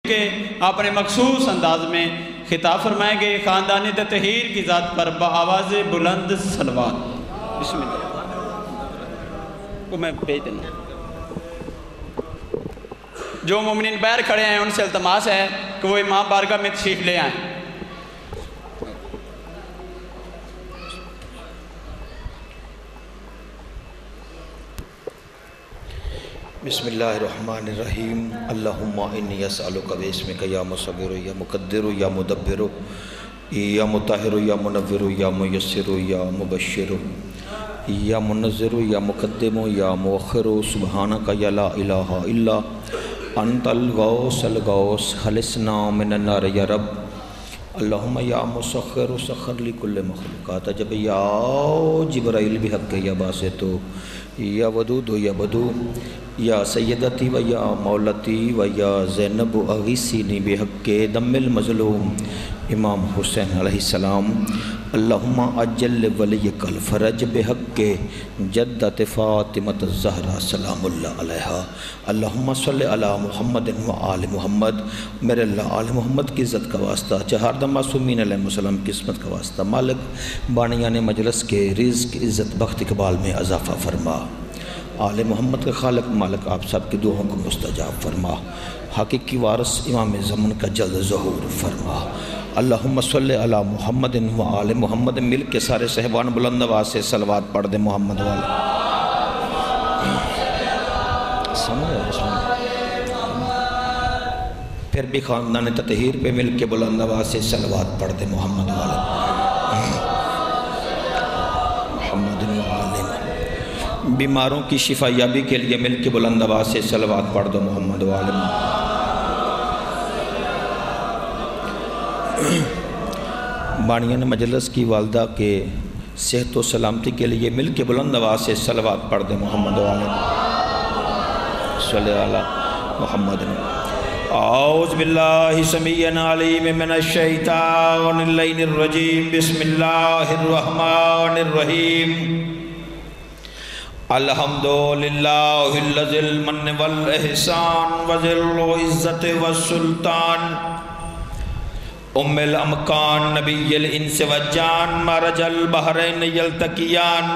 کہ اپنے مخصوص انداز میں خطاب فرمائیں گے خاندانی تطہیر کی ذات پر بآواز بلند صلوات۔ بسم اللہ کو میں بھیج دینا۔ جو مومنین باہر کھڑے ہیں ان سے التماس ہے کہ وہ امام بارگاہ میں تشریف لے آئیں۔ بسم اللہ الرحمن الرحیم اللہم انی اسألک باسمک یا مصور یا مقدر یا مدبر یا مطہر یا منور یا میسر یا مبشر یا منظر یا مقدم یا مؤخر سبحانک یا لا الہ الا انت الغوث الغوث خلصنا من النار یا رب اللہم یا مسخر سخر لکل مخلوقات جب یا جبرائیل بحق یا باسطو یا ودود یا بدو یا سیدتی و یا مولتی و یا زینب اغیثینی بحق دم المظلوم امام حسین علیہ السلام اللہم اجل ولیک الفرج بحق جدت فاطمۃ الزہرا سلام اللہ علیہا اللہم صلی علی محمد و آل محمد میرے اللہ آل محمد کی عزت کا واسطہ چہاردہ معصومین علیہ السلام کی عصمت کا واسطہ مالک بانیان مجلس کے رزق عزت بخت اقبال میں اضافہ فرما آل محمد کا خالق مالک آپ سب کی دعاؤں کو مستجاب فرما حقیقی وارث امام زمن کا جلد ظہور فرما اللہم صلی علی محمد و آل محمد مل کے سارے صحبان بلند آواز سے صلوات پڑھ دیں محمد والا پھر بھی خاندان تطہیر پہ مل کے بلند آواز سے صلوات پڑھ دیں محمد والا محمد و آل بیماروں کی شفا یابی کے لیے مل کے بلند آواز سے صلوات پڑھ دو محمد و آل بانیان مجلس کی والدہ کے صحت و سلامتی کے لیے مل کے بلند آواز سے صلوات پڑھ دے محمد و آل صلی علی محمد اعوذ باللہ سمیع علیم من الشیطان اللعین الرجیم بسم اللہ الرحمن الرحیم الحمدللہ الذی المن والاحسان وذی العزت والسلطان ام الامکان نبی الانس والجان مرج البحرین یلتقیان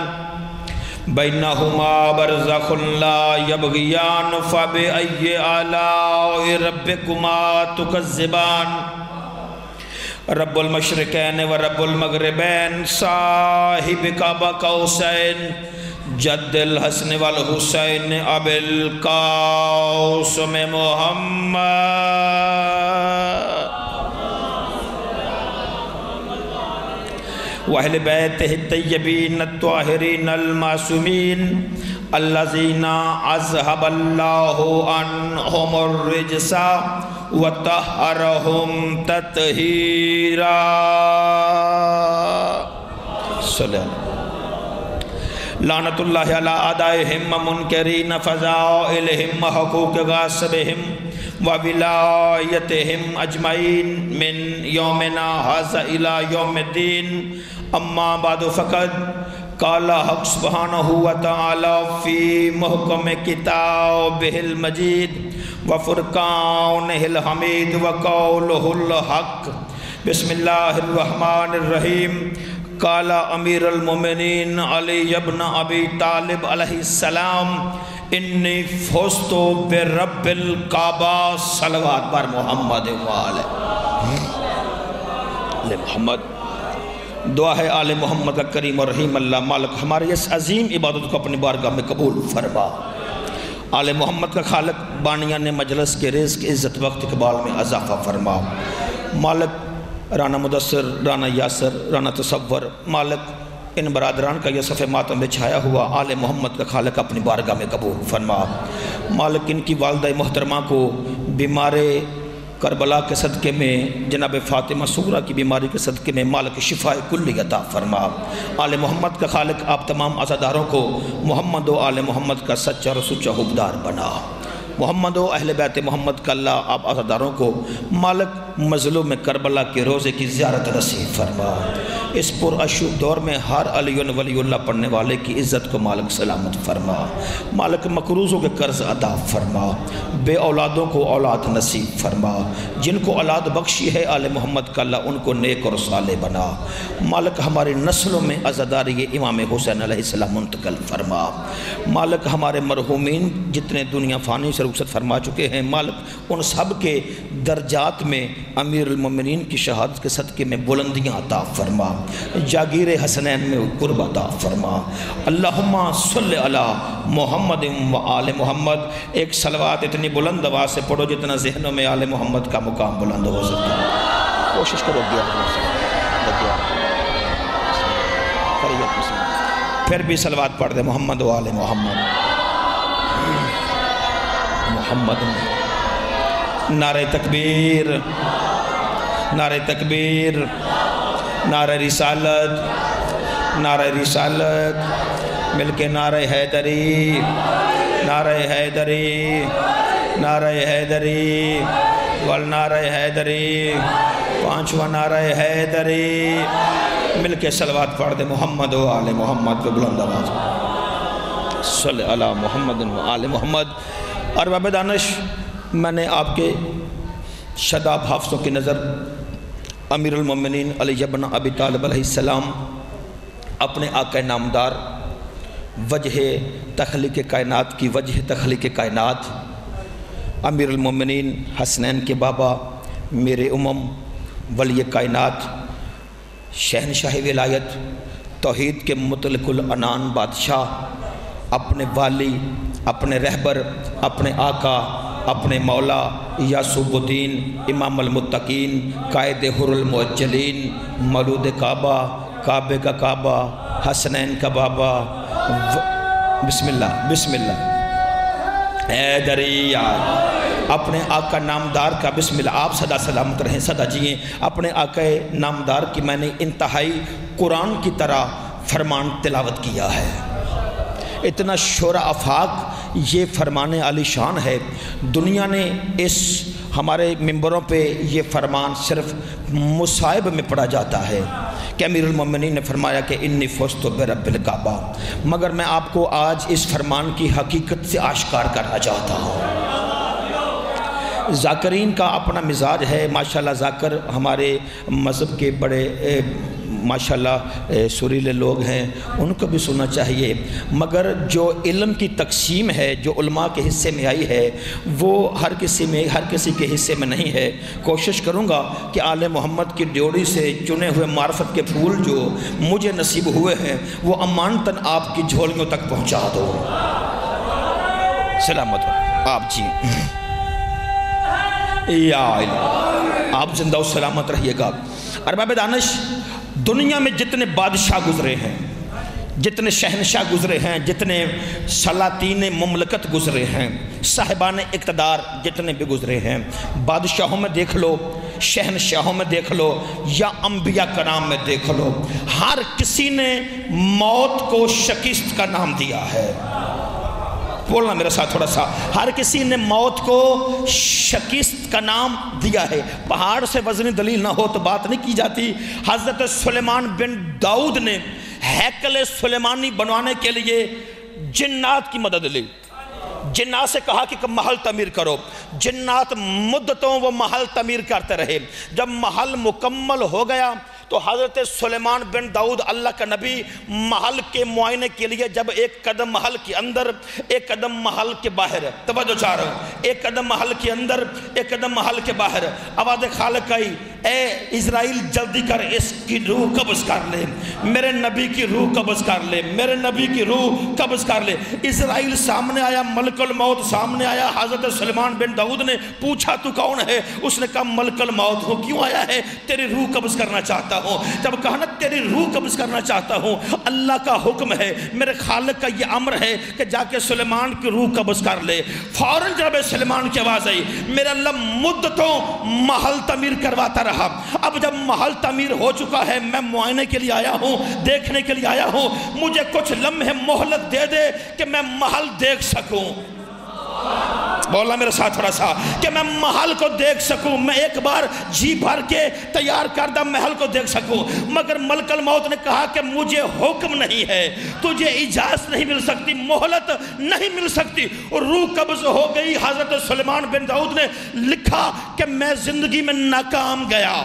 بینہما برزخ لا یبغیان فبأی آلاء ربکما تکذبان رب المشرقین و رب المغربین صاحب کعبہ قوسین جد الحسن والحسین ابی القاسم محمد وَأَهْلِ بَيْتِهِ الطَّيِّبِينَ الطَّاهِرِينَ الْمَعْصُومِينَ الَّذِينَ أَذْهَبَ اللَّهُ عَنْهُمُ الرِّجْسَ وَطَهَّرَهُمْ تَطْهِيرًا صلی اللہ لعنت اللہ علی اعدائہم منکرین فضائلہم حقوق غاصبہم وولایتہم اجمعین من یومنا ھذا الی یوم الدین اما بعد فقد قال حق سبحانہ وتعالی فی محکم کتابہ المجید وفرقانہ الحمید وقولہ الحق بسم اللہ الرحمن الرحیم قال امیر المومنین علی ابن ابی طالب علیہ السلام انی فزت برب الکعبہ صلوات بر محمد و آل محمد دعا ہے آل محمد کا کریم اور رحیم اللہ مالک ہماری اس عظیم عبادت کو اپنی بارگاہ میں قبول فرما آل محمد کا خالق بانیان مجلس کے رزق عزت وقت اقبال میں اضافہ فرما مالک رانا مدثر رانا یاسر رانا تصور مالک ان برادران کا یہ صف ماتم میں چھایا ہوا آل محمد کا خالق اپنی بارگاہ میں قبول فرما مالک ان کی والدہ محترمہ کو بیمار کربلا کے صدقے میں جناب فاطمہ صغریٰ کی بیماری کے صدقے میں مالک شفاء کلی عطا فرما آل محمد کا خالق آپ تمام عزاداروں کو محمد و آل محمد کا سچا اور سچا حبدار بنا محمد و اہل بیت محمد کا اللہ آپ عزاداروں کو مالک مظلوم کربلا کے روزے کی زیارت نصیب فرما۔ اس پر اشوب دور میں ہر علی ولی اللہ پڑھنے والے کی عزت کو مالک سلامت فرما۔ مالک مقروضوں کے قرض ادا فرما، بے اولادوں کو اولاد نصیب فرما، جن کو اولاد بخشی ہے آل محمد کا اللہ ان کو نیک اور صالح بنا۔ مالک ہماری نسلوں میں عزاداری امام حسین علیہ السلام منتقل فرما۔ مالک ہمارے مرحومین جتنے دنیا فانی سے رخصت فرما چکے ہیں، مالک ان سب کے درجات میں امیر المومنین کی شہادت کے صدقے میں بلندیاں عطا فرما، جاگیر حسنین میں قرب عطا فرما۔ اللہم صلی علی محمد و آل محمد۔ ایک صلوات اتنی بلند آواز سے پڑھو جتنا ذہنوں میں آل محمد کا مقام بلند ہو سکتا ہے۔ کوشش کرو پھر بھی صلوات پڑھ دے، محمد و آل محمد۔ محمد نعرہ تکبیر، نعرہ تکبیر، نعرہ رسالت، نعرہ رسالت، مل کے نعرہ حیدری، نعرہ حیدری، نعرہ حیدری، والنعرہ حیدری، پانچواں نعرہ حیدری۔ مل کے صلوات پڑھ دے، محمد و آل محمد، بلند آواز صلی علی محمد و آل محمد۔ اور باب دانش، میں نے آپ کے شداب حافظوں کی نظر امیر المومنین علی بن ابی طالب علیہ السلام اپنے آقا نامدار، وجہ تخلیق کائنات کی وجہ تخلیق کائنات، امیر المومنین حسنین کے بابا، میرے امم، ولی کائنات، شہنشاہ ولایت، توحید کے مطلق العنان بادشاہ، اپنے والی، اپنے رہبر، اپنے آقا، اپنے مولا یعصوب الدین، امام المتقین، قائد حر المعجلین، مولود کعبہ، کعبے کا کعبہ، حسنین کا بابا، بسم اللہ بسم اللہ، حیدری، اپنے آقا نامدار کا بسم اللہ، آپ صدا سلامت رہیں، صدا جئیں۔ اپنے آقا نامدار کی میں نے انتہائی قرآن کی طرح فرمان تلاوت کیا ہے۔ اتنا شورا افاق یہ فرمان عالی شان ہے، دنیا نے اس ہمارے ممبروں پہ یہ فرمان صرف مصائب میں پڑھا جاتا ہے کہ امیر المومنین نے فرمایا کہ انی فزت برب الکعبہ، مگر میں آپ کو آج اس فرمان کی حقیقت سے آشکار کرنا چاہتا ہوں۔ ذاکرین کا اپنا مزاج ہے، ماشاءاللہ ذاکر ہمارے مذہب کے بڑے ماشاءاللہ سریلے لوگ ہیں، ان کو بھی سننا چاہیے، مگر جو علم کی تقسیم ہے، جو علماء کے حصے میں آئی ہے، وہ ہر کسی کے حصے میں نہیں ہے۔ کوشش کروں گا کہ آل محمد کی ڈیوڑی سے چنے ہوئے معرفت کے پھول جو مجھے نصیب ہوئے ہیں وہ امانتاً آپ کی جھولیوں تک پہنچا دو۔ سلامت ہو آپ جی، یا الہ، آپ زندہ و سلامت رہیے گا۔ ارباب دانش، دنیا میں جتنے بادشاہ گزرے ہیں، جتنے شہنشاہ گزرے ہیں، جتنے سلاطین مملکت گزرے ہیں، صاحبان اقتدار جتنے بھی گزرے ہیں، بادشاہوں میں دیکھ لو، شہنشاہوں میں دیکھ لو، یا انبیاء کرام میں دیکھ لو، ہر کسی نے موت کو شکست کا نام دیا ہے۔ بولنا میرے ساتھ تھوڑا سا، ہر کسی نے موت کو شکست کا نام دیا ہے۔ پہاڑ سے وزنی دلیل نہ ہو تو بات نہیں کی جاتی۔ حضرت سلیمان بن داؤد نے ہیکل سلیمانی بنوانے کے لیے جنات کی مدد لی، جنات سے کہا کہ محل تعمیر کرو، جنات مدتوں وہ محل تعمیر کرتے رہے۔ جب محل مکمل ہو گیا تو حضرت سلیمان بن داؤد اللہ کا نبی محل کے معائنے کے لیے جب ایک قدم محل کے اندر ایک قدم محل کے باہر، توجہ چاہ رہا ہوں، ایک قدم محل کے اندر ایک قدم محل کے باہر، آواز خالق آئی، اے اسرائیل جلدی کر، اس کی روح قبض کر لے، میرے نبی کی روح قبض کر لے، میرے نبی کی روح قبض کر لے۔ اسرائیل سامنے آیا، ملک الموت سامنے آیا۔ حضرت سلیمان بن داؤد نے پوچھا تو کون ہے؟ اس نے کہا ملک الموت ہوں۔ کیوں آیا ہے؟ تیری روح قبض کرنا چاہتا ہوں۔ جب کہا نا تیری روح قبض کرنا چاہتا ہوں، اللہ کا حکم ہے، میرے خالق کا یہ امر ہے کہ جا کے سلیمان کی روح قبض کر لے۔ فوراً جب سلیمان کی آواز آئی، میرا اللہ مدتوں محل تعمیر کرواتا رہا۔ اب جب محل تعمیر ہو چکا ہے، میں معائنے کے لیے آیا ہوں، دیکھنے کے لیے آیا ہوں، مجھے کچھ لمحے مہلت دے دے کہ میں محل دیکھ سکوں۔ بولنا میرے ساتھ تھوڑا سا کہ میں محل کو دیکھ سکوں، میں ایک بار جی بھر کے تیار کردہ محل کو دیکھ سکوں، مگر ملک الموت نے کہا کہ مجھے حکم نہیں ہے، تجھے اجازت نہیں مل سکتی، مہلت نہیں مل سکتی۔ اور روح قبض ہو گئی۔ حضرت سلیمان بن داؤد نے لکھا کہ میں زندگی میں ناکام گیا۔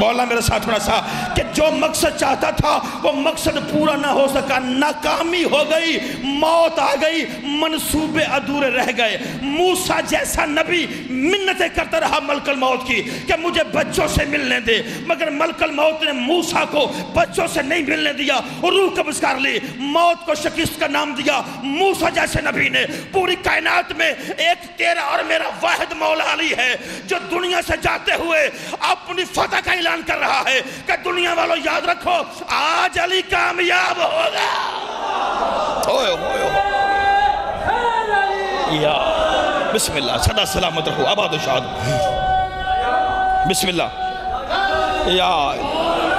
بولا میرے ساتھ تھوڑا سا کہ جو مقصد چاہتا تھا وہ مقصد پورا نہ ہو سکا، ناکامی ہو گئی، موت آ گئی، منصوبے ادھورے رہ گئے۔ موسیٰ جیسا نبی منتیں کرتا رہا ملک الموت کی کہ مجھے بچوں سے ملنے دے، مگر ملک الموت نے موسیٰ کو بچوں سے نہیں ملنے دیا اور روح قبض کر لی۔ موت کو شکست کا نام دیا۔ موسیٰ جیسے نبی نے پوری کائنات میں ایک تیرا اور میرا واحد مولا علی ہے جو دنیا سے جاتے ہوئے اپنی فتح کا اعلان کر رہا ہے کہ دنیا والوں یاد رکھو آج علی کامیاب ہوگا۔ یا بسم اللہ، صدا سلامت رہو، آباد و شاد، بسم اللہ۔ یا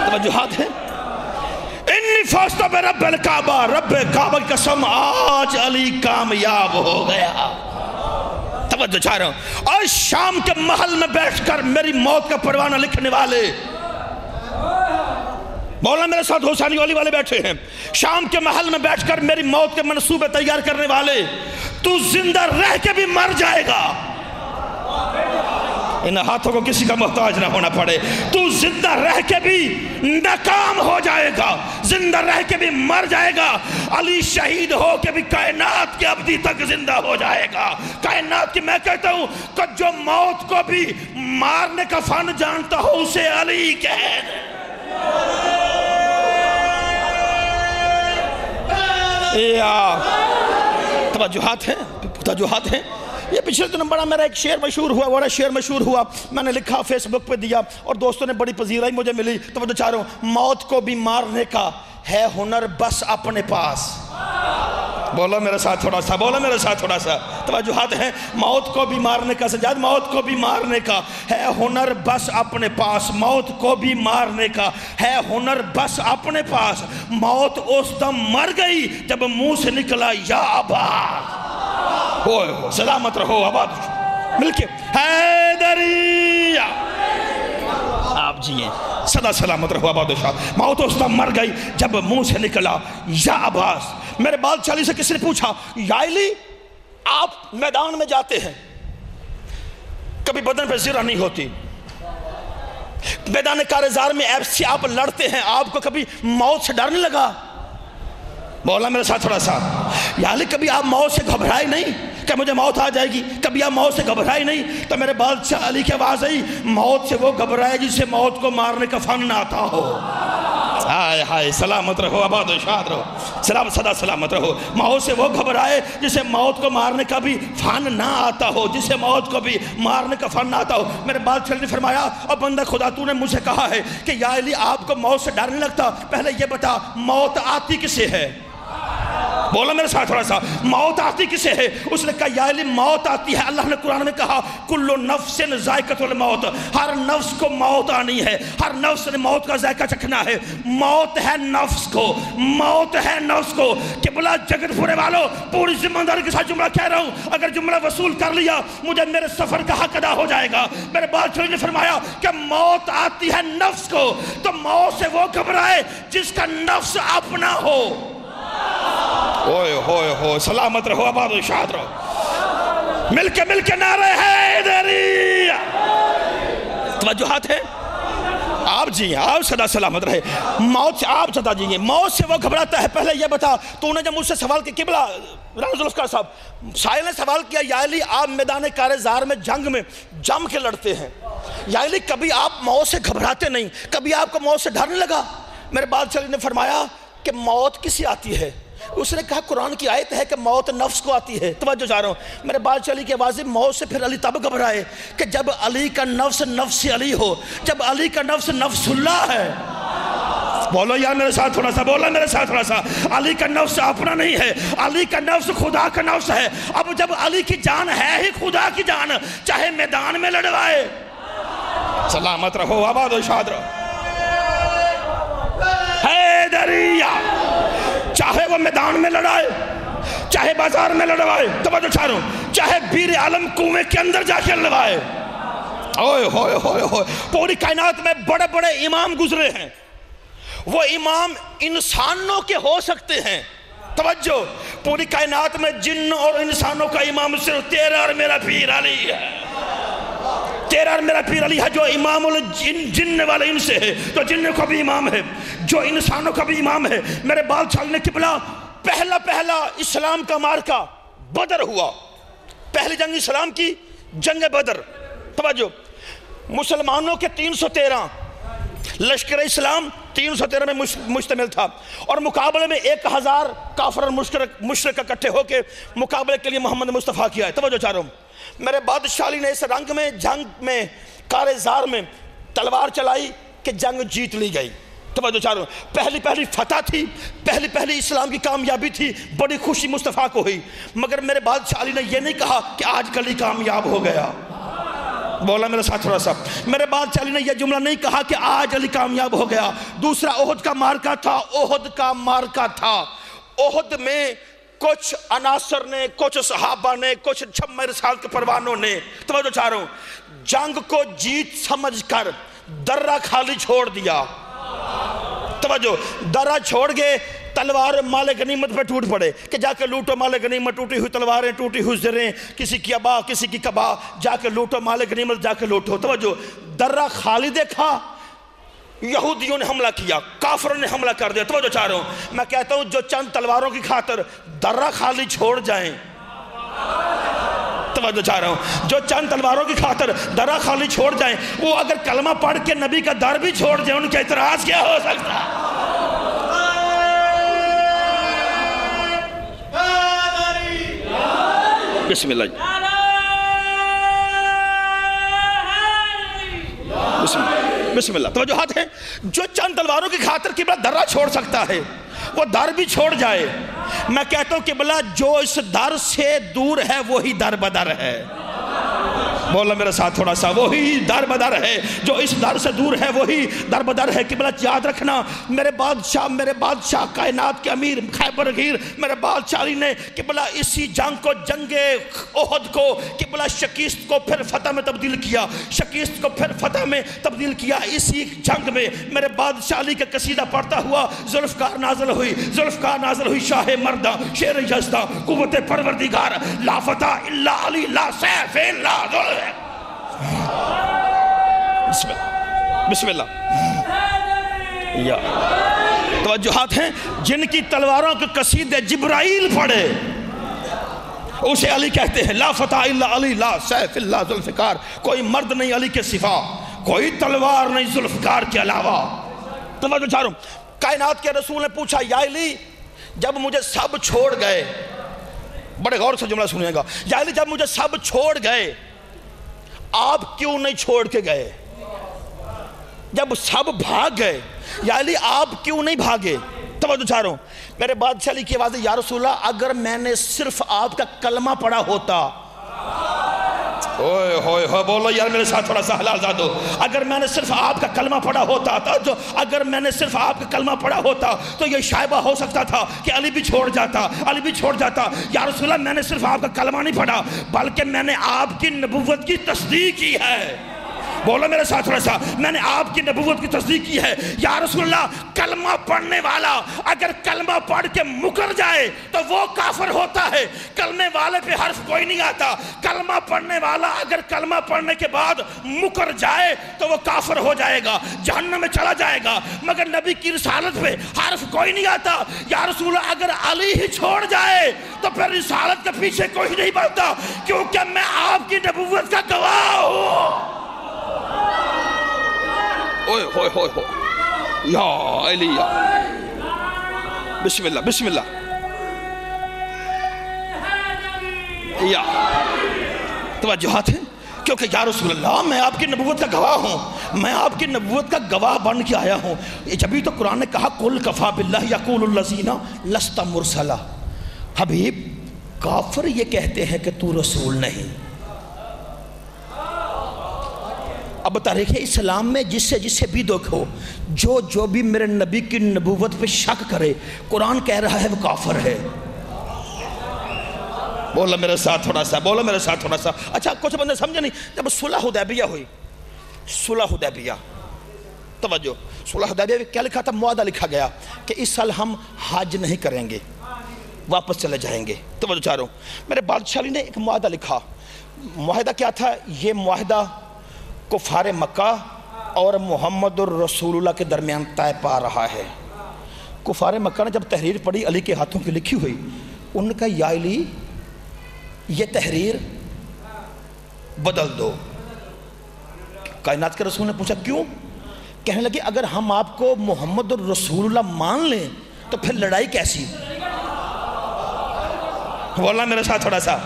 توجہات ہیں، انی فازت برب الکعبہ، رب کعبہ کی قسم آج علی کامیاب ہو گیا۔ توجہ چاہ رہا ہوں۔ اور شام کے محل میں بیٹھ کر میری موت کا پروانہ لکھنے والے، مولانا میرے ساتھ حسینی والی والے بیٹھے ہیں، شام کے محل میں بیٹھ کر میری موت کے منصوبے تیار کرنے والے، تو زندہ رہ کے بھی مر جائے گا، ان ہاتھوں کو کسی کا محتاج نہ ہونا پڑے، تو زندہ رہ کے بھی ناکام ہو جائے گا، زندہ رہ کے بھی مر جائے گا، علی شہید ہو کے بھی کائنات کے ابدی تک زندہ ہو جائے گا۔ کائنات کی میں کہتا ہوں کہ جو موت کو بھی مارنے کا فن جانتا ہو اسے علی کہہ دے۔ توجہات ہیں۔ یہ پچھلے دنوں بڑا میرا ایک شعر مشہور ہوا، میں نے لکھا فیس بک پہ دیا اور دوستوں نے بڑی پذیرائی مجھے ملی۔ توجہ چاہ رہا ہوں، موت کو بھی مارنے کا ہے ہنر بس اپنے پاس۔ بولو میرے ساتھ تھوڑا سا، بولو میرے ساتھ تھوڑا سا، توجہات ہیں۔ موت کو بھی مارنے کا، سجاد، موت کو بھی مارنے کا ہے ہنر بس اپنے پاس، موت کو بھی مارنے کا ہے ہنر بس اپنے پاس۔ موت اس دم مر گئی جب منہ سے نکلا یا عباس، سلامت رہو، آباد مل کے حیدریہ، آپ جیئے، صدا سلامت رہو، آباد و شاد۔ موت اس دم مر گئی جب منہ سے نکلا یا عباس۔ میرے بال چالی سے کسی نے پوچھا، یا علی آپ میدان میں جاتے ہیں، کبھی بدن پہ زرہ نہیں ہوتی، میدان کارزار میں ایپسی آپ لڑتے ہیں، آپ کو کبھی موت سے ڈر نہیں لگا؟ مولا میرے ساتھ تھوڑا سا، یا علی کبھی آپ موت سے گھبرائے نہیں کہ مجھے موت آ جائے گی؟ کبھی آپ موت سے گھبرائے نہیں؟ تو میرے بادشاہ علی کی آواز آئی، موت سے وہ گھبرائے جسے موت کو مارنے کا فن نہ آتا ہو۔ ہائے ہائے، سلامت رہو، آباد و شاد رہو، صدا سلامت رہو۔ موت سے وہ گھبرائے جسے موت کو مارنے کا بھی فن نہ آتا ہو، جسے موت کو بھی مارنے کا فن نہ آتا ہو۔ میرے بادشاہ نے فرمایا، اور بندہ خدا تو نے مجھ سے کہا ہے کہ یا علی آپ کو موت سے ڈر نہیں لگتا، پہلے یہ بتا موت آتی کسے ہے؟ بولا میرے ساتھ تھوڑا سا، موت آتی کسے ہے؟ اس نے کہا یا علی موت آتی ہے، اللہ نے قرآن میں کہا کل نفس ذائقۃ الموت، ہر نفس کو موت آنی ہے، ہر نفس نے موت کا ذائقہ چکھنا ہے۔ موت ہے نفس کو، موت ہے نفس کو۔ کہ بلا جگت پورے والوں، پوری ذمہ داری کے ساتھ جملہ کہہ رہا ہوں، اگر جملہ وصول کر لیا مجھے میرے سفر کا حق ادا ہو جائے گا۔ میرے بادشاہ نے فرمایا کہ موت آتی ہے نفس کو، تو موت سے وہ گھبرائے جس کا نفس اپنا ہو۔ ہوئے ہوئے ہوئے، سلامت رہو، آباد و شاد رہو، مل کے نعرہ حیدریہ۔ توجہات ہے، آپ جی آپ صدا سلامت رہے۔ موت سے آپ صدا جی، موت سے وہ گھبراتا ہے، پہلے یہ بتا تو نے جب مجھ سے سوال کیا، قبلہ رانا ذوالفقار صاحب، سائل نے سوال کیا یا علی آپ میدان کارزار میں جنگ میں جم کے لڑتے ہیں، یا علی کبھی آپ موت سے گھبراتے نہیں، کبھی آپ کو موت سے ڈر نہیں لگا؟ میرے بادشاہ نے فرمایا کہ موت کسی آتی ہے؟ اس نے کہا قرآن کی آیت ہے کہ موت نفس کو آتی ہے۔ توجہ جا رہا ہوں، میرے بادشاہ علی کی آواز موت سے پھر علی تب گھبرائے کہ جب علی کا نفس نفس علی ہو، جب علی کا نفس نفس اللہ ہے۔ بولو یار میرے ساتھ تھوڑا سا، بولو میرے ساتھ تھوڑا سا، علی کا نفس اپنا نہیں ہے، علی کا نفس خدا کا نفس ہے۔ اب جب علی کی جان ہے ہی خدا کی جان، چاہے میدان میں لڑوائے، سلامت رہو، آباد و شاد رہو، حیدریہ، چاہے وہ میدان میں لڑائے چاہے بازار میں لڑوائے، توجہ چاہ رہا ہوں، چاہے بیر عالم کنویں کے اندر جا کے لوائے. اوئے ہوئے ہوئے ہوئے. پوری کائنات میں بڑے بڑے امام گزرے ہیں. وہ امام انسانوں کے ہو سکتے ہیں. توجہ, پوری کائنات میں جن اور انسانوں کا امام صرف تیرا اور میرا پیر علی ہے. تیرا اور میرا پیر علی ہے جو امام جن والے ان سے ہے, تو جن کا بھی امام ہے, جو انسانوں کا بھی امام ہے. میرے بال چھالنے قبلہ, پہلا اسلام کا مارکہ بدر ہوا. پہلی جنگ اسلام کی جنگ بدر. توجہ, مسلمانوں کے 313, لشکر اسلام 313 میں مشتمل تھا, اور مقابلے میں 1000 کافر اور مشرک اکٹھے ہو کے مقابلے کے لیے محمد مصطفیٰ کیا ہے. توجہ چاہ رہا ہوں. میرے بادشاہ علی نے اس رنگ میں, جنگ میں, کارزار میں تلوار چلائی کہ جنگ جیت لی گئی. توجہ چاہ رہا ہوں. پہلی فتح تھی, پہلی اسلام کی کامیابی تھی. بڑی خوشی مصطفیٰ کو ہوئی, مگر میرے بادشاہ علی نے یہ نہیں کہا کہ آج کل ہی کامیاب ہو گیا. بولا میرے ساتھ تھوڑا سا. میرے بادشاہ علی نے یہ جملہ نہیں کہا کہ آج علی کامیاب ہو گیا. دوسرا احد کا مارکہ تھا. احد میں کچھ عناصر نے, کچھ صحابہ نے, کچھ چھمہ رسالت کے پروانوں نے, توجہ چاہ رہا ہوں, جنگ کو جیت سمجھ کر درہ خالی چھوڑ دیا. توجہ, درہ چھوڑ گئے, تلوار مال غنیمت پہ ٹوٹ پڑے کہ جا کے لوٹو مال غنیمت. ٹوٹی ہوئی تلواریں, ٹوٹی ہوئی زریں, کسی کی ابا کسی کی کبا, جا کے لوٹو مال غنیمت, جا کے لوٹو. توجہ, درہ خالی دیکھا, یہودیوں نے حملہ کیا, کافروں نے حملہ کر دیا. توجہ چاہ رہا ہوں, میں کہتا ہوں جو چند تلواروں کی خاطر درہ خالی چھوڑ جائیں, توجہ چاہ رہا ہوں, جو چند تلواروں کی خاطر درہ خالی چھوڑ جائیں, وہ اگر کلمہ پڑھ کے نبی کا در بھی چھوڑ جائیں, ان کا اعتراض کیا ہو سکتا ہے؟ بسم اللہ, بسم اللہ. توجہ ہاتھ ہے, جو چند تلواروں کی خاطر قبلہ درہ چھوڑ سکتا ہے, وہ در بھی چھوڑ جائے. میں کہتا ہوں قبلہ جو اس در سے دور ہے وہی در بدر ہے. بولا میرے ساتھ تھوڑا سا, وہی در بدر ہے. جو اس در سے دور ہے وہی در بدر ہے. قبلہ یاد رکھنا, میرے بادشاہ کائنات کے امیر خیبر غیر میرے بادشاہ علی نے قبلہ اسی جنگ کو, جنگ احد کو, قبلہ شکست کو پھر فتح میں تبدیل کیا. شکست کو پھر فتح میں تبدیل کیا. اسی جنگ میں میرے بادشاہ علی کا قصیدہ پڑھتا ہوا ذوالفقار نازل ہوئی. شاہ مردہ, شیر یزدہ, قوت پروردگار, لا فتح الا علی, لا سیف الا ذوالفقار. بسم اللہ. یا توجہات ہیں, جن کی تلواروں کے قصیدے جبرائیل پڑھے اسے علی کہتے ہیں. لا فتح الا علی, لا سیف الا ذوالفقار. کوئی مرد نہیں علی کے سوا, کوئی تلوار نہیں ذوالفقار کے علاوہ. توجہ چاہ رہا ہوں. کائنات کے رسول نے پوچھا, یا علی جب مجھے سب چھوڑ گئے, بڑے غور سے جملہ سنیے گا, یا علی جب مجھے سب چھوڑ گئے آپ کیوں نہیں چھوڑ کے گئے؟ جب سب بھاگ گئے, یا علی آپ کیوں نہیں بھاگے؟ توجہ چاہ رہا ہوں. میرے بادشاہ علی کی آواز ہے, یا رسول اللہ اگر میں نے صرف آپ کا کلمہ پڑھا ہوتا, اوئے ہوئے ہوئے, بولو یار میرے ساتھ تھوڑا سا حلال زادو, اگر میں نے صرف آپ کا کلمہ پڑھا ہوتا تو, اگر میں نے صرف آپ کا کلمہ پڑھا ہوتا تو یہ شائبہ ہو سکتا تھا کہ علی بھی چھوڑ جاتا. یا رسول اللہ میں نے صرف آپ کا کلمہ نہیں پڑھا بلکہ میں نے آپ کی نبوت کی تصدیق کی ہے. بولو میرے ساتھ تھوڑا سا, میں نے آپ کی نبوت کی تصدیق کی ہے. یا رسول اللہ کلمہ پڑھنے والا اگر کلمہ پڑھ کے مکر جائے تو وہ کافر ہوتا ہے. کلمے والے پہ حرف کوئی نہیں آتا. کلمہ پڑھنے والا اگر کلمہ پڑھنے کے بعد مکر جائے تو وہ کافر ہو جائے گا, جہنم میں چلا جائے گا. مگر نبی کی رسالت پہ حرف کوئی نہیں آتا. یا رسول اللہ اگر علی ہی چھوڑ جائے تو پھر رسالت کے پیچھے کوئی نہیں بڑھتا, کیونکہ میں آپ کی نبوت کا گواہ ہوں. اوئے ہوئے ہوئے ہوئے, یا علی, بسم اللہ, بسم اللہ. یا توجہات ہیں, کیونکہ یا رسول اللہ میں آپ کی نبوت کا گواہ ہوں, میں آپ کی نبوت کا گواہ بن کے آیا ہوں. جبھی تو قرآن نے کہا قل کفا باللہ یقول الذین لست مرسلا. حبیب کافر یہ کہتے ہیں کہ تو رسول نہیں. اب تاریخ اسلام میں جس سے بھی دیکھو, جو بھی میرے نبی کی نبوت پہ شک کرے, قرآن کہہ رہا ہے وہ کافر ہے. بولا میرے ساتھ تھوڑا سا، بولا میرے ساتھ تھوڑا سا. اچھا کچھ بندے سمجھے نہیں، جب صلح حدیبیہ ہوئی، صلح حدیبیہ، توجہ، صلح حدیبیہ کیا لکھا تھا؟ معاہدہ لکھا گیا کہ اس سال ہم حج نہیں کریں گے، واپس چلے جائیں گے. توجہ چاہ رہا ہوں، میرے بادشاہ علی نے ایک معاہدہ لکھا. معاہدہ کیا تھا؟ یہ معاہدہ کفار مکہ اور محمد الرسول اللہ کے درمیان طے پا رہا ہے. کفار مکہ نے جب تحریر پڑھی علی کے ہاتھوں کی لکھی ہوئی، ان کا یا علی یہ تحریر بدل دو. کائنات کے رسول نے پوچھا کیوں؟ کہنے لگے اگر ہم آپ کو محمد الرسول اللہ مان لیں تو پھر لڑائی کیسی؟ بولنا میرے ساتھ تھوڑا سا،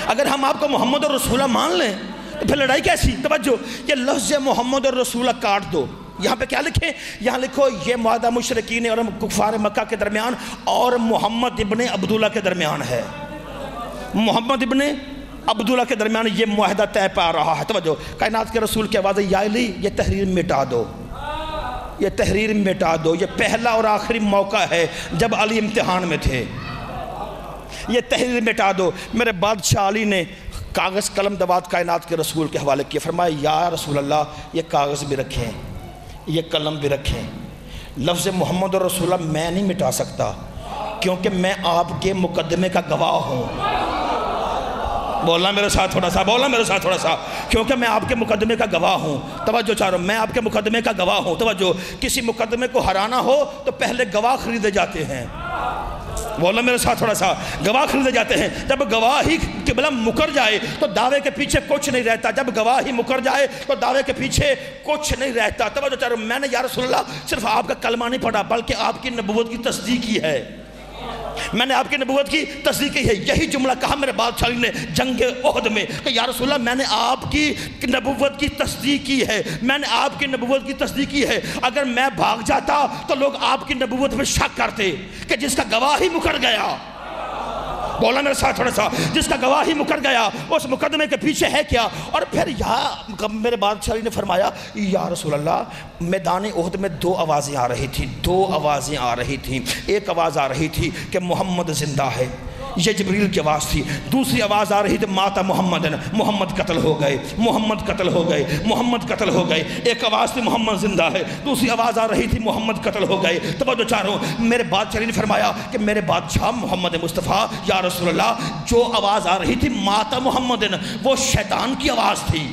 اگر ہم آپ کو محمد الرسول اللہ مان لیں تو پھر لڑائی کیسی؟ توجہ، یہ لفظ محمد الرسول اللہ کاٹ دو. یہاں پہ کیا لکھیں؟ یہاں لکھو یہ معاہدہ مشرکین اور کفار مکہ کے درمیان اور محمد ابن عبداللہ کے درمیان ہے. محمد ابن عبداللہ کے درمیان یہ معاہدہ طے پا رہا ہے. توجہ، کائنات کے رسول کی آواز ہے یا علی یہ تحریر مٹا دو، یہ تحریر مٹا دو. یہ پہلا اور آخری موقع ہے جب علی امتحان میں تھے. یہ تحریر مٹا دو. میرے بادشاہ علی نے کاغذ قلم دوات کائنات کے رسول کے حوالے کیا. فرمایا یا رسول اللہ یہ کاغذ بھی رکھیں، یہ قلم بھی رکھیں. لفظ محمد رسول اللہ میں نہیں مٹا سکتا کیونکہ میں آپ کے مقدمے کا گواہ ہوں. بولنا میرے ساتھ تھوڑا سا، بولنا میرے ساتھ تھوڑا سا، کیونکہ میں آپ کے مقدمے کا گواہ ہوں. توجہ چاہ رہا ہوں، میں آپ کے مقدمے کا گواہ ہوں. توجہ، کسی مقدمے کو ہرانا ہو تو پہلے گواہ خریدے جاتے ہیں. بولنا میرے ساتھ تھوڑا سا، گواہ خریدے جاتے ہیں. جب گواہ ہی قبلہ مکر جائے تو دعوے کے پیچھے کچھ نہیں رہتا. جب گواہ ہی مکر جائے تو دعوے کے پیچھے کچھ نہیں رہتا. توجہ چاہ رہا ہوں، میں نے یا رسول اللہ صرف آپ کا کلمہ نہیں پڑھا بلکہ آپ کی نبوت کی تصدیق کی ہے. میں نے آپ کی نبوت کی تصدیق کی ہے. یہی جملہ کہا میرے بادشاہ علی نے جنگ احد میں کہ یا رسول اللہ میں نے آپ کی نبوت کی تصدیق کی ہے، میں نے آپ کی نبوت کی تصدیق کی ہے. اگر میں بھاگ جاتا تو لوگ آپ کی نبوت پہ شک کرتے کہ جس کا گواہ ہی مکر گیا. بولا میرے ساتھ تھوڑا سا، جس کا گواہ ہی مکر گیا اس مقدمے کے پیچھے ہے کیا؟ اور پھر میرے بادشاہ علی نے فرمایا یا رسول اللہ میدان احد میں دو آوازیں آ رہی تھیں، دو آوازیں آ رہی تھیں. ایک آواز آ رہی تھی کہ محمد زندہ ہے، یہ جبریل کی آواز تھی. دوسری آواز آ رہی تھی ماتا محمدن، محمد قتل ہو گئے، محمد قتل ہو گئے، محمد قتل ہو گئے. ایک آواز تھی محمد زندہ ہے، دوسری آواز آ رہی تھی محمد قتل ہو گئے. توجہ چاہ رہا ہوں، میرے بادشاہ نے فرمایا کہ میرے بادشاہ محمد مصطفیٰ یا رسول اللہ جو آواز آ رہی تھی ماتا محمدن وہ شیطان کی آواز تھی.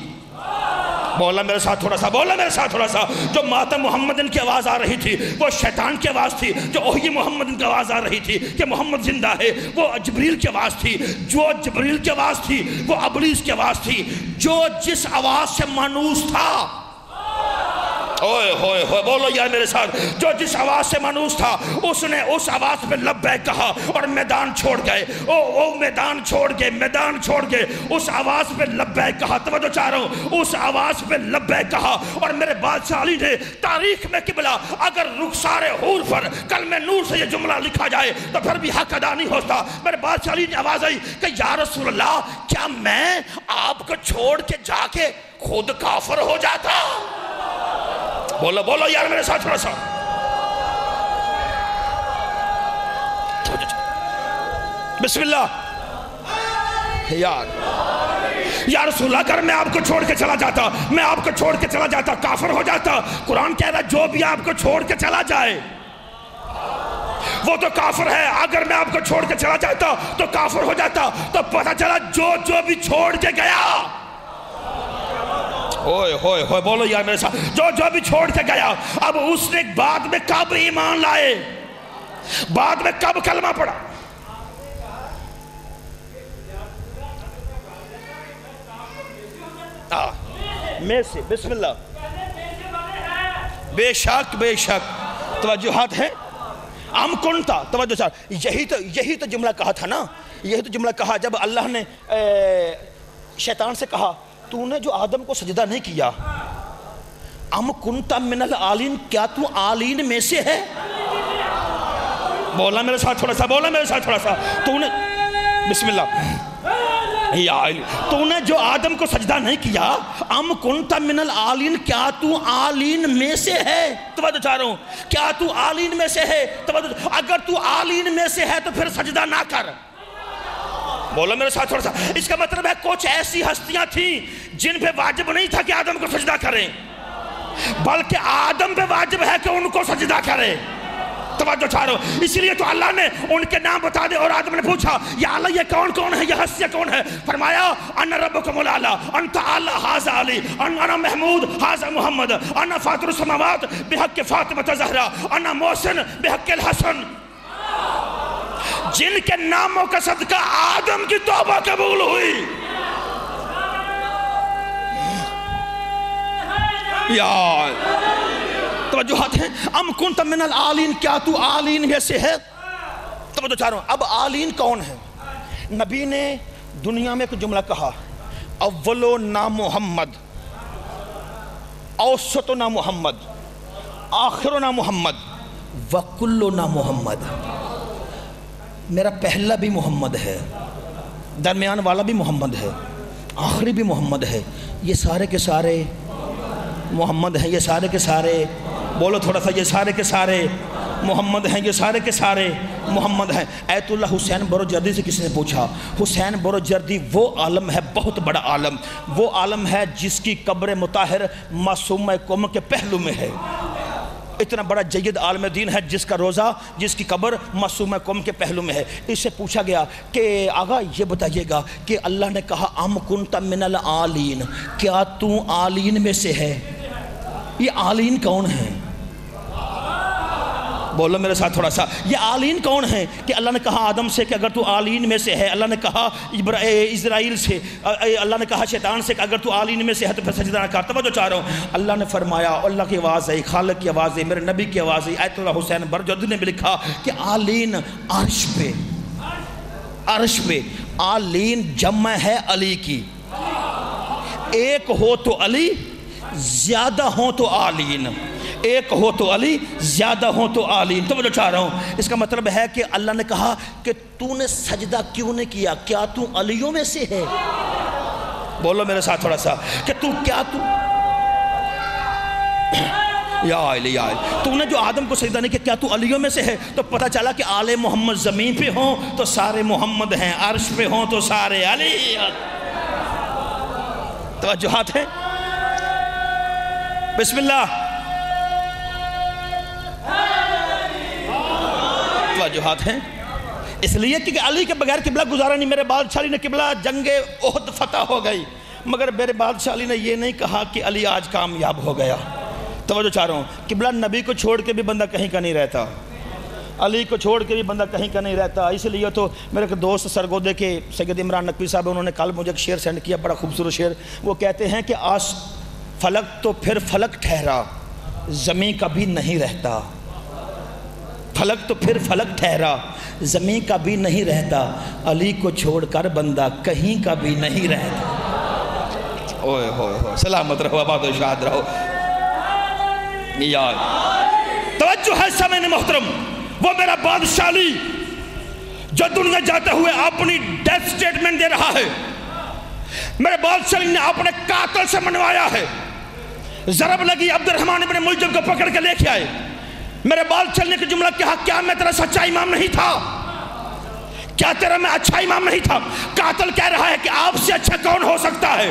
بولا میرے ساتھ تھوڑا سا، بولا میرے ساتھ تھوڑا سا. جو ماتا محمدن کی آواز آ رہی تھی وہ شیطان کی آواز تھی. جو اوہی محمدن کی آواز آ رہی تھی کہ محمد زندہ ہے وہ جبریل کی آواز تھی. جو جبریل کی آواز تھی وہ ابلیس کی آواز تھی. جو جس آواز سے مانوس تھا، اوئے ہوئے ہوئے بولو یار میرے ساتھ، جو جس آواز سے مانوس تھا اس نے اس آواز پہ لبیک کہا اور میدان چھوڑ گئے. میدان چھوڑ گئے، میدان چھوڑ گئے، اس آواز پہ لبیک کہا. توجہ چاہ رہا ہوں، اس آواز پہ لبیک کہا. اور میرے بادشاہ علی نے تاریخ میں قبلہ اگر رخسار حور پر کلمہ نور سے یہ جملہ لکھا جائے تو پھر بھی حق ادا نہیں ہوتا. میرے بادشاہ علی نے آواز آئی کہ یا رسول اللہ کیا میں آپ کو چھوڑ کے جا کے خود کافر ہو جاتا؟ بولو بولو یار میرے ساتھ تھوڑا سا. بسم اللہ. یا رسول اللہ اگر میں آپ کو چھوڑ کے چلا جاتا، میں آپ کو چھوڑ کے چلا جاتا کافر ہو جاتا. قرآن کہہ رہا جو بھی آپ کو چھوڑ کے چلا جائے وہ تو کافر ہے. اگر میں آپ کو چھوڑ کے چلا جاتا تو کافر ہو جاتا. تو پتہ چلا جو بھی چھوڑ کے گیا، ہوئے ہوئے ہوئے بولو یار میرے ساتھ، جو بھی چھوڑ کے گیا اب اس نے بعد میں کب ایمان لائے، بعد میں کب کلمہ پڑھا. میں سے بسم اللہ. بے شک بے شک توجہات ہیں. ام کنتا، توجہ چاہ، یہی تو جملہ کہا تھا نا، یہی تو جملہ کہا جب اللہ نے شیطان سے کہا تو نے جو آدم کو سجدہ نہیں کیا، ام کنتا من العالین، کیا تو عالین میں سے ہے؟ بولا میرے ساتھ تھوڑا سا، بولا میرے ساتھ تھوڑا سا. تو نے بسم اللہ، تو نے جو آدم کو سجدہ نہیں کیا، ام کنتا من العالین، کیا تو عالین میں سے ہے؟ توجہ چاہ رہا ہوں، کیا تو عالین میں سے ہے؟ توجہ، اگر تو عالین میں سے ہے تو پھر سجدہ نہ کر. بولو میرے ساتھ تھوڑا سا. اس کا مطلب ہے کچھ ایسی ہستیاں تھیں جن پہ واجب نہیں تھا کہ آدم کو سجدہ کریں، بلکہ آدم پہ واجب ہے کہ ان کو سجدہ کرے. توجہ چاہو. اس لیے تو اللہ نے ان کے نام بتا دے. اور آدم نے پوچھا یا اللہ یہ کون کون ہے، یہ ہستیاں کون ہے؟ فرمایا انا ربکم الاعلی، انت اعلی ھذا علی، انا محمود ھذا محمد، انا فاطر السماوات بحق فاطمہ زہرا، انا محسن بحق الحسن. جن کے ناموں کا صدقہ آدم کی توبہ قبول ہوئی. یا توجہات ہیں. ام کنت من العالین، کیا تو عالین میں سے ہے؟ توجہ چاہ رہا ہوں. اب عالین کون ہے؟ نبی نے دنیا میں ایک جملہ کہا، اولنا محمد، اوسطنا محمد، آخرنا محمد، وکلنا محمد. میرا پہلا بھی محمد ہے، درمیان والا بھی محمد ہے، آخری بھی محمد ہے. یہ سارے کے سارے محمد ہیں. یہ سارے کے سارے، بولو تھوڑا سا، یہ سارے کے سارے محمد ہیں. یہ سارے کے سارے محمد ہیں. ایت اللہ حسین بروجردی سے کسی نے پوچھا، حسین بروجردی وہ عالم ہے، بہت بڑا عالم، وہ عالم ہے جس کی قبر مطہر معصومہ قوم کے پہلو میں ہے. اتنا بڑا جید عالم دین ہے جس کا روزہ، جس کی قبر معصومہ قوم کے پہلو میں ہے. اس سے پوچھا گیا کہ آقا یہ بتائیے گا کہ اللہ نے کہا ام کنت من العالین، کیا تو عالین میں سے ہے؟ یہ عالین کون ہیں؟ بولو میرے ساتھ تھوڑا سا. یہ عالین کون ہیں کہ اللہ نے کہا آدم سے کہ اگر تو عالین میں سے ہے، اللہ نے کہا اسرائیل سے، اللہ نے کہا شیطان سے کہ اگر تو عالین میں سے ہے تو پھر سجدہ نہ کر. توجہ چاہ رہا ہوں. اللہ نے فرمایا، اللہ کی آواز ہے، خالق کی آواز ہے، میرے نبی کی آواز ہے. ایت اللہ حسین بروجردی نے بھی لکھا کہ عالین عرش پہ، عرش پہ. عالین جمع ہے علی کی، ایک ہو تو علی، زیادہ ہوں تو عالین. ایک ہو تو علی، زیادہ ہوں تو عالین. تو میں چاہ رہا ہوں اس کا مطلب ہے کہ اللہ نے کہا کہ تو نے سجدہ کیوں نہیں کیا؟ کیا تو علیوں میں سے ہے؟ بولو میرے ساتھ تھوڑا سا کہ تو کیا تو یا علی یا علی، تو نے جو آدم کو سجدہ نہیں کیا، کیا تو علیوں میں سے ہے؟ تو پتہ چلا کہ آل محمد زمین پہ ہوں تو سارے محمد ہیں، عرش پہ ہوں تو سارے علی. توجہات ہیں. بسم اللہ. توجہات ہیں. اس لیے کہ علی کے بغیر قبلہ گزارا نہیں. میرے بادشاہ علی نے قبلہ جنگ احد فتح ہو گئی، مگر میرے بادشاہ علی نے یہ نہیں کہا کہ علی آج کامیاب ہو گیا. توجہ چاہ رہا ہوں. قبلہ نبی کو چھوڑ کے بھی بندہ کہیں کا نہیں رہتا، علی کو چھوڑ کے بھی بندہ کہیں کا نہیں رہتا. اس لیے تو میرے ایک دوست سرگودے کے سید عمران نقوی صاحب، انہوں نے کل مجھے ایک شعر سینڈ کیا، بڑا خوبصورت شعر. وہ کہتے ہیں کہ آج فلک تو پھر فلک ٹھہرا، زمین کبھی نہیں رہتا. فلک تو پھر فلک ٹھہرا، زمین کا بھی نہیں رہتا. علی کو چھوڑ کر بندہ کہیں کا بھی نہیں رہتا. اوہ ہوئے سلامت رہو، آباد و شاد رہو. یاد توجہ ہے سامعین محترم. وہ میرا بادشاہ علی جو دنیا جاتے ہوئے اپنی ڈیتھ سٹیٹمنٹ دے رہا ہے، میرے بادشاہ علی نے اپنے قاتل سے منوایا ہے. ضرب لگی، عبد الرحمن ابن ملجم کو پکڑ کے لے کے آئے. میرے بادشاہ علی نے جملہ کہا، کیا میں تیرا سچا امام نہیں تھا؟ کیا تیرا میں اچھا امام نہیں تھا؟ قاتل کہہ رہا ہے کہ آپ سے اچھا کون ہو سکتا ہے؟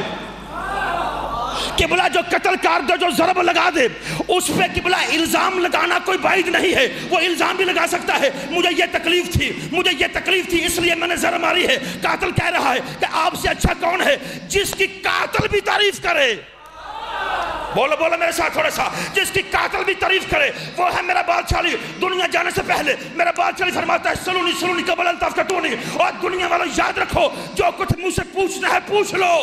قبلہ جو قتل کار دے، جو ضرب لگا دے، اس پہ قبلہ الزام لگانا کوئی بعید نہیں ہے. وہ الزام بھی لگا سکتا ہے، مجھے یہ تکلیف تھی، مجھے یہ تکلیف تھی، اس لیے میں نے ضرب ماری ہے. قاتل کہہ رہا ہے کہ آپ سے اچھا کون ہے جس کی قاتل بھی تعریف کرے؟ بولو بولو میرے ساتھ تھوڑا سا. جس کی قاتل بھی تعریف کرے وہ ہے میرا بادشاہ علی. دنیا جانے سے پہلے میرا بادشاہ علی فرماتا ہے سلونی سلونی قبل ان تفتونی. اور دنیا والوں یاد رکھو، جو کچھ مجھ سے پوچھنا ہے پوچھ لو.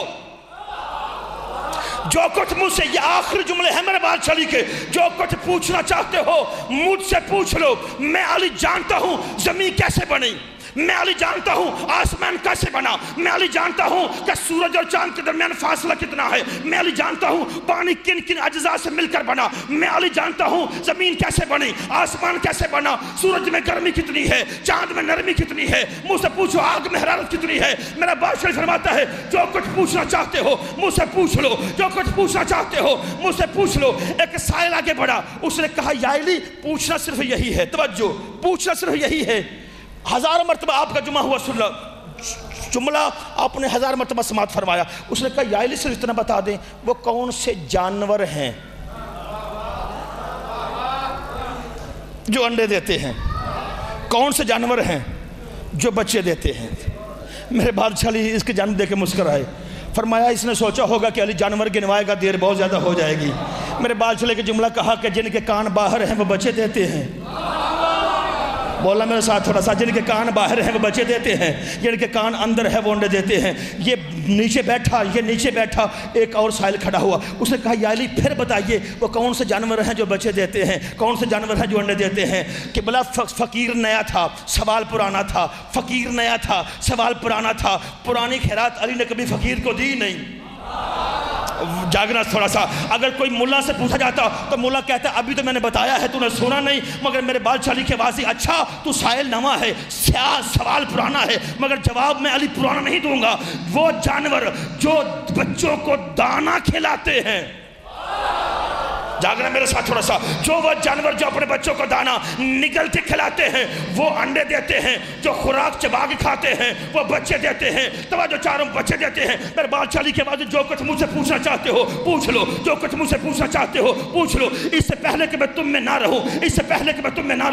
جو کچھ مجھ سے، یہ آخری جملے ہیں میرے بادشاہ علی کے، جو کچھ پوچھنا چاہتے ہو مجھ سے پوچھ لو. میں علی جانتا ہوں زمین کیسے بنی، میں علی جانتا ہوں آسمان کیسے بنا، میں علی جانتا ہوں کہ سورج اور چاند کے درمیان فاصلہ کتنا ہے، میں علی جانتا ہوں پانی کن کن اجزاء سے مل کر بنا، میں علی جانتا ہوں زمین کیسے بنی، آسمان کیسے بنا، سورج میں گرمی کتنی ہے، چاند میں نرمی کتنی ہے، مجھ سے پوچھو آگ میں حرارت کتنی ہے. میرا بادشاہ فرماتا ہے جو کچھ پوچھنا چاہتے ہو مجھ سے پوچھ لو، جو کچھ پوچھنا چاہتے ہو مجھ سے پوچھ لو. ایک سائل آگے بڑھا، اس نے کہا یا علی پوچھنا صرف یہی ہے. توجہ، پوچھنا صرف یہی ہے. 1000 مرتبہ آپ کا جمعہ ہوا جملہ آپ نے 1000 مرتبہ سماعت فرمایا. اس نے کہا یا علی صرف اتنا بتا دیں وہ کون سے جانور ہیں جو انڈے دیتے ہیں, کون سے جانور ہیں جو بچے دیتے ہیں. میرے بادشاہ علی اس کے جانب دے کے مسکرائے. فرمایا اس نے سوچا ہوگا کہ علی جانور گنوائے گا, دیر بہت زیادہ ہو جائے گی. میرے بادشاہ علی کے جملہ کہا کہ جن کے کان باہر ہیں وہ بچے دیتے ہیں. بولا میرے ساتھ تھوڑا سا, جن کے کان باہر ہیں وہ بچے دیتے ہیں, جن کے کان اندر ہے وہ انڈے دیتے ہیں. یہ نیچے بیٹھا, ایک اور سائل کھڑا ہوا. اس نے کہا یا علی پھر بتائیے وہ کون سے جانور ہیں جو بچے دیتے ہیں, کون سے جانور ہیں جو انڈے دیتے ہیں. کہ بلا فقیر نیا تھا, سوال پرانا تھا. فقیر نیا تھا, سوال پرانا تھا. پرانی خیرات علی نے کبھی فقیر کو دی نہیں. جاگنا تھوڑا سا. اگر کوئی ملا سے پوچھا جاتا تو ملا کہتا ابھی تو میں نے بتایا ہے, تو نے سنا نہیں. مگر میرے بادشاہ علی کے واضح, اچھا تو سائل نواں ہے, سوال پرانا ہے, مگر جواب میں علی پرانا نہیں دوں گا. وہ جانور جو بچوں کو دانا کھلاتے ہیں, جاگنا میرے ساتھ تھوڑا سا, جو وہ جانور جو اپنے بچوں کو دانا نگل کے کھلاتے ہیں وہ انڈے دیتے ہیں. جو خوراک چبا کے کھاتے ہیں وہ بچے دیتے ہیں. توجہ چاروں بچے دیتے ہیں. میرے بادشاہ علی کے بعد جو کچھ مجھ سے پوچھنا چاہتے ہو پوچھ لو, جو کچھ مجھ سے پوچھنا چاہتے ہو پوچھ لو. اس سے پہلے کہ میں تم میں نہ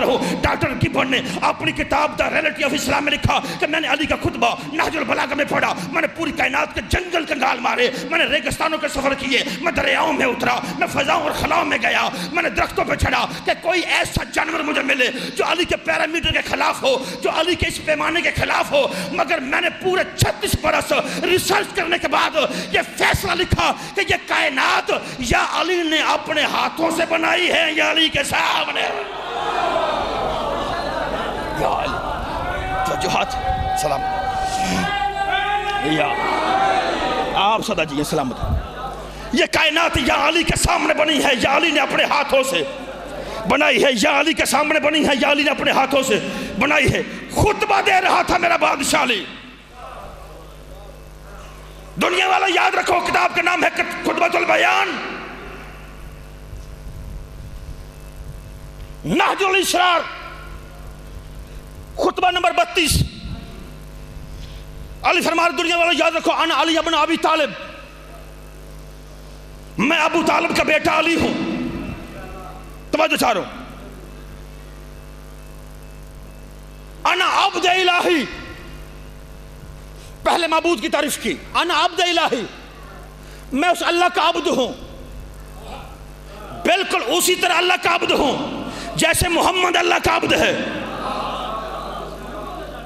رہوں, ڈاکٹر گبن نے اپنی کتاب دا ریئلٹی آف اسلام میں لکھا کہ میں نے علی کا خطبہ نہج البلاغہ میں پڑھا. میں نے پوری کائنات کے جنگل کنگال مارے, میں نے ریگستانوں کے سفر کیے, میں دریاؤں میں اترا, میں فضاؤں اور خلاؤں میں گیا, میں نے درختوں پہ چڑھا کہ کوئی ایسا جانور مجھے ملے جو علی کے پیرامیٹر کے خلاف ہو, جو علی کے اس پیمانے کے خلاف ہو. مگر میں نے پورے 36 برس ریسرچ کرنے کے بعد یہ فیصلہ لکھا کہ یہ کائنات یا علی نے اپنے ہاتھوں سے بنائی ہے یا علی کے سامنے. یا علی جو ہاتھ سلام, یا آپ صدا جی سلامت. یہ کائنات یا علی کے سامنے بنی ہے یا علی نے اپنے ہاتھوں سے بنائی ہے, یا علی کے سامنے بنی ہے یا علی نے اپنے ہاتھوں سے بنائی ہے. خطبہ دے رہا تھا میرا بادشاہ علی. دنیا والا یاد رکھو کتاب کا نام ہے خطبۃ البیان, نہج الاسرار, خطبہ نمبر 32. علی فرما رہے دنیا والا یاد رکھو انا علی ابن ابی طالب, میں ابو طالب کا بیٹا علی ہوں. توجہ چاروں, انا عبد الہی, پہلے معبود کی تعریف کی. انا عبد الہی, میں اس اللہ کا عبد ہوں, بالکل اسی طرح اللہ کا عبد ہوں جیسے محمد اللہ کا عبد ہے.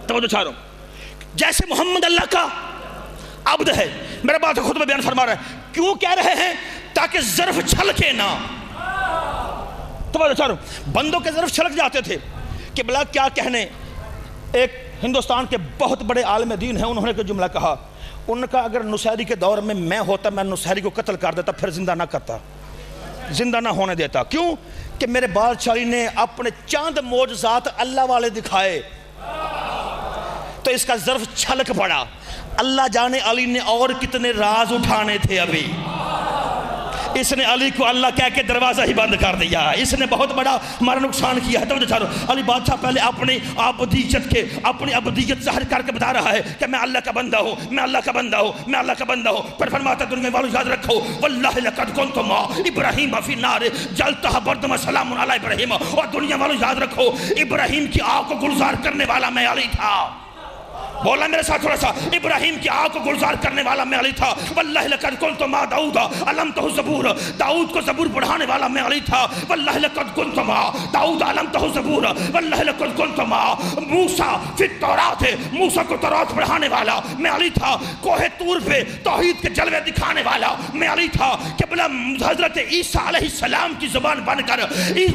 توجہ چاروں, جیسے محمد اللہ کا عبد ہے. میرے بات خطبہ بیان فرما رہا ہے, کیوں کہہ رہے ہیں تاکہ ظرف چھلکے نہ. توجہ چاروں, بندوں کے ظرف چھلک جاتے تھے کہ بلا کیا کہنے. ایک ہندوستان کے بہت بڑے عالم دین ہیں, انہوں نے کوئی جملہ کہا. ان کا اگر نصیری کے دور میں ہوتا, میں نصیری کو قتل کر دیتا, پھر زندہ نہ کرتا, زندہ نہ ہونے دیتا. کیوں کہ میرے بادشاہ نے اپنے چاند معجزات اللہ والے دکھائے تو اس کا ظرف چھلک پڑا. اللہ جانے علی نے اور کتنے راز اٹھانے تھے ابھی. اس نے علی کو اللہ کہہ کے دروازہ ہی بند کر دیا. اس نے بہت بڑا ہمارا نقصان کیا ہے. توجہ چاروں, علی بادشاہ پہلے اپنی ابدیت ظاہر کر کے بتا رہا ہے کہ میں اللہ کا بندہ ہوں, میں اللہ کا بندہ ہوں, میں اللہ کا بندہ ہوں. پھر فرماتا دنیا والوں یاد رکھو واللہ لقد کنت مع ابراہیم فی النار جلتها بردا سلام علی ابراہیم. اور دنیا والوں یاد رکھو ابراہیم کی آگ کو گلزار کرنے والا میں علی تھا. بولا میرے ساتھ تھوڑا سا, ابراہیم کی آگ کو گلزار کرنے والا میں علی تھا. واللہ لقد کنت مع داؤد علمتہ الزبور, داؤد کو زبور پڑھانے والا میں علی تھا. واللہ لقد کنت مع داؤد علمتہ الزبور, واللہ لقد کنت مع موسیٰ فی التوراۃ, موسیٰ کو تورات پڑھانے والا میں علی تھا. کوہ طور پہ توحید کے جلوے دکھانے والا میں علی تھا. کہ بلا حضرت عیسیٰ علیہ السلام کی زبان بن کر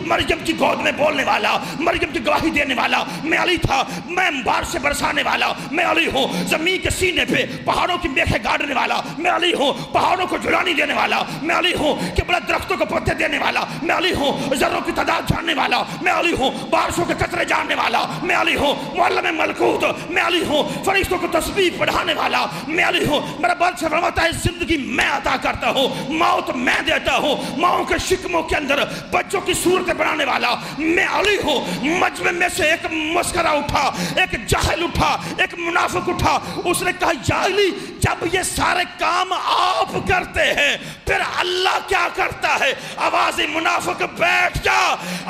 مریم کی گود میں بولنے والا, مریم کی گواہی دینے والا میں علی تھا. میں بارشیں برسانے والا میں علی ہوں. زمین کے سینے پہ پہاڑوں کی میخیں گاڑنے والا میں علی ہوں. پہاڑوں کو جھلانی دینے والا میں علی ہوں. کہ بڑا درختوں کو پتے دینے والا میں علی ہوں. ذروں کی تعداد جاننے والا میں علی ہوں. بارشوں کے قطرے جاننے والا میں علی ہوں. معلم ملکوت میں علی ہوں. فرشتوں کو تسبیح پڑھانے والا میں علی ہوں. میرا بادشاہ فرماتا ہے زندگی میں عطا کرتا ہوں, موت میں دیتا ہوں, ماؤں کے شکموں کے اندر بچوں کی صورت بنانے والا میں علی ہوں. مجمع میں سے ایک مسکرا اٹھا, ایک جاہل اٹھا, ایک منافق اٹھا. اس نے کہا یا علی, جب یہ سارے کام آپ کرتے ہیں پھر اللہ کیا کرتا ہے؟ آواز منافق بیٹھ جا,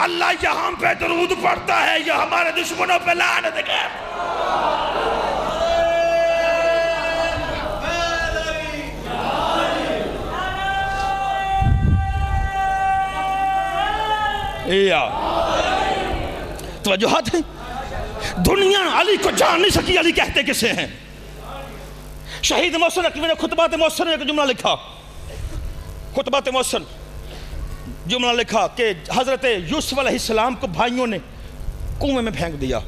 اللہ یہاں پہ درود پڑھتا ہے یا ہمارے دشمنوں پہ لعنت ہے. توجہات ہیں. دنیا علی کو جان نہیں سکی, علی کہتے کسے ہیں؟ شہید محسن نقوی نے خطبات محسن میں ایک جملہ لکھا, خطبات محسن جملہ لکھا کہ حضرت یوسف علیہ السلام کو بھائیوں نے کنویں میں پھینک دیا.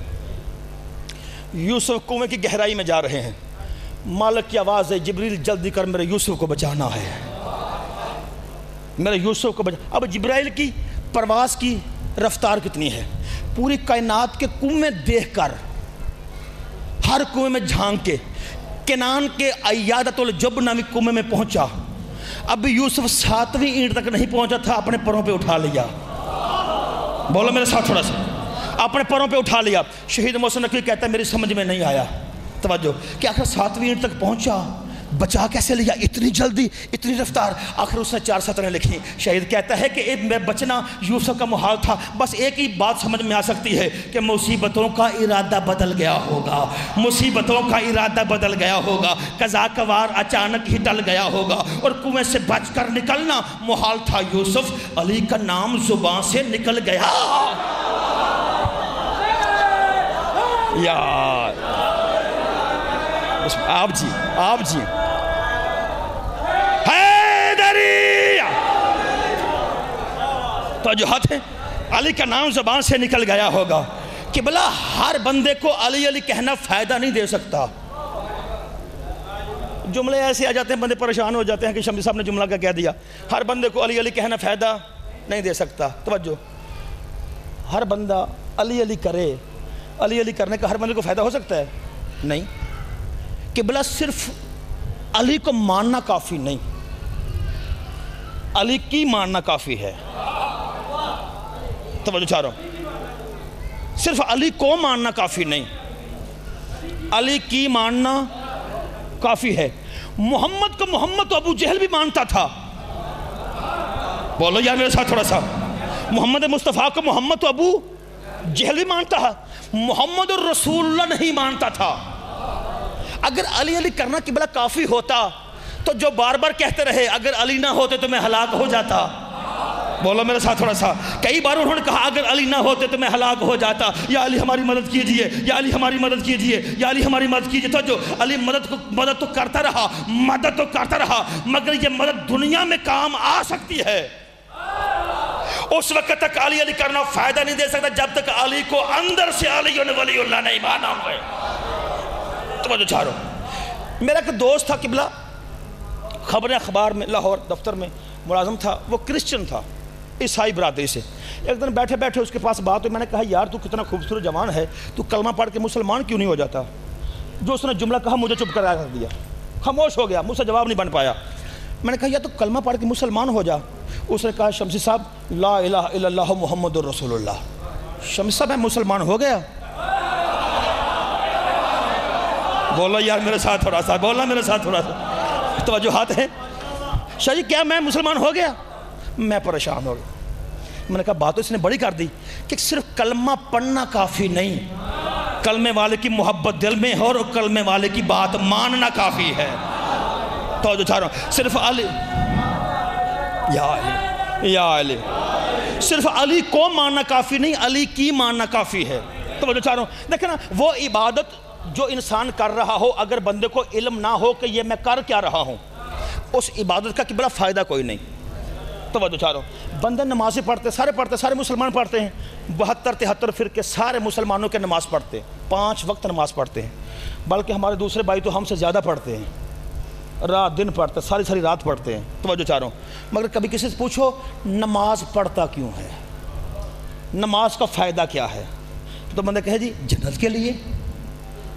یوسف کنویں کی گہرائی میں جا رہے ہیں, مالک کی آواز ہے جبریل جلدی کر میرے یوسف کو بچانا ہے, میرے یوسف کو بچا. اب جبرائیل کی پرواز کی رفتار کتنی ہے؟ پوری کائنات کے کنویں دیکھ کر, ہر کنویں میں جھانک کے, کنان کے عیادت الجب نامی کنویں میں پہنچا. اب یوسف 7ویں اینٹ تک نہیں پہنچا تھا, اپنے پروں پہ اٹھا لیا. بولو میرے ساتھ تھوڑا سا, اپنے پروں پہ اٹھا لیا. شہید محسن نقوی کہتا ہے میری سمجھ میں نہیں آیا, توجہ, کہ آخر 7ویں اینٹ تک پہنچا, بچا کیسے لیا اتنی جلدی, اتنی رفتار؟ آخر اس نے 4 سطریں لکھی. شہید کہتا ہے کہ میں بچنا یوسف کا محال تھا, بس ایک ہی بات سمجھ میں آ سکتی ہے کہ مصیبتوں کا ارادہ بدل گیا ہوگا, مصیبتوں کا ارادہ بدل گیا ہوگا, قضا کا وار اچانک ہی ٹل گیا ہوگا, اور کنویں سے بچ کر نکلنا محال تھا. یوسف, علی کا نام زبان سے نکل گیا. یار آپ جی تو جو ہاتھ ہے, علی کا نام زبان سے نکل گیا ہوگا. کہ بلا ہر بندے کو علی علی کہنا فائدہ نہیں دے سکتا. جملے ایسے آ جاتے ہیں بندے پریشان ہو جاتے ہیں کہ شمسی صاحب نے جملہ کا کہہ دیا. ہر بندے کو علی علی کہنا فائدہ نہیں دے سکتا. توجہ, ہر بندہ علی علی کرے, علی علی کرنے کا ہر بندے کو فائدہ ہو سکتا ہے؟ نہیں. کہ بلا صرف علی کو ماننا کافی نہیں, علی کی ماننا کافی ہے. توجہ چاہ رہا ہوں, صرف علی کو ماننا کافی نہیں, علی کی ماننا کافی ہے. محمد کو محمد تو ابو جہل بھی مانتا تھا. بولو یار میرے ساتھ تھوڑا سا. محمد مصطفیٰ کو محمد تو ابو جہل بھی مانتا ہے, محمد الرسول اللہ نہیں مانتا تھا. اگر علی علی کرنا قبلہ کافی ہوتا تو جو بار بار کہتے رہے اگر علی نہ ہوتے تو میں ہلاک ہو جاتا. بولو میرے ساتھ تھوڑا سا. کئی بار انہوں نے کہا اگر علی نہ ہوتے تو میں ہلاک ہو جاتا, یا علی ہماری مدد کیجئے, یا علی ہماری مدد کیجئے, یا علی ہماری مدد کیجئے. تو جو علی مدد تو کرتا رہا, مدد تو کرتا رہا, مگر یہ مدد دنیا میں کام آ سکتی ہے. اس وقت تک علی علی کرنا فائدہ نہیں دے سکتا جب تک علی کو اندر سے علی ولی اللہ نہیں مانا ہوئے. توجہ چاہ رہا ہوں. میرا ایک دوست تھا قبلہ, خبر اخبار میں لاہور دفتر میں ملازم تھا, وہ کرسچن تھا, عیسائی برادری سے. ایک دن بیٹھے بیٹھے اس کے پاس بات ہوئی, میں نے کہا یار تو کتنا خوبصورت جوان ہے, تو کلمہ پڑھ کے مسلمان کیوں نہیں ہو جاتا؟ جو اس نے جملہ کہا مجھے چپ کرا کر دیا, خاموش ہو گیا, مجھ سے جواب نہیں بن پایا. میں نے کہا یا تو کلمہ پڑھ کے مسلمان ہو جا. اس نے کہا شمسی صاحب لا الہ الا اللہ محمد الرسول اللہ. شمسی صاحب میں مسلمان ہو گیا. بولو یار میرے ساتھ تھوڑا سا, بولنا میرے ساتھ تھوڑا سا. توجہات ہیں. شاہ جی کیا میں مسلمان ہو گیا؟ میں پریشان ہو گیا. میں نے کہا بات تو اس نے بڑی کر دی کہ صرف کلمہ پڑھنا کافی نہیں, کلمے والے کی محبت دل میں ہے اور کلمے والے کی بات ماننا کافی ہے. تو جو چاہ رہا ہوں صرف علی, یا علی, صرف علی کو ماننا کافی نہیں, علی کی ماننا کافی ہے. تو جو چاہ رہا ہوں دیکھیں نا, وہ عبادت جو انسان کر رہا ہو اگر بندے کو علم نہ ہو کہ یہ میں کر کیا رہا ہوں, اس عبادت کا قبلہ فائدہ کوئی نہیں. توجہ چاہ رہا ہوں, بندے نمازیں پڑھتے, سارے مسلمان پڑھتے ہیں, 72-73 فرقے سارے مسلمانوں کے نماز پڑھتے ہیں, 5 وقت نماز پڑھتے ہیں, بلکہ ہمارے دوسرے بھائی تو ہم سے زیادہ پڑھتے ہیں, رات دن پڑھتے, ساری رات پڑھتے ہیں. توجہ چاہ رہا ہوں, مگر کبھی کسی سے پوچھو نماز پڑھتا کیوں ہے, نماز کا فائدہ کیا ہے, تو بندے کہے جی جنت کے لیے,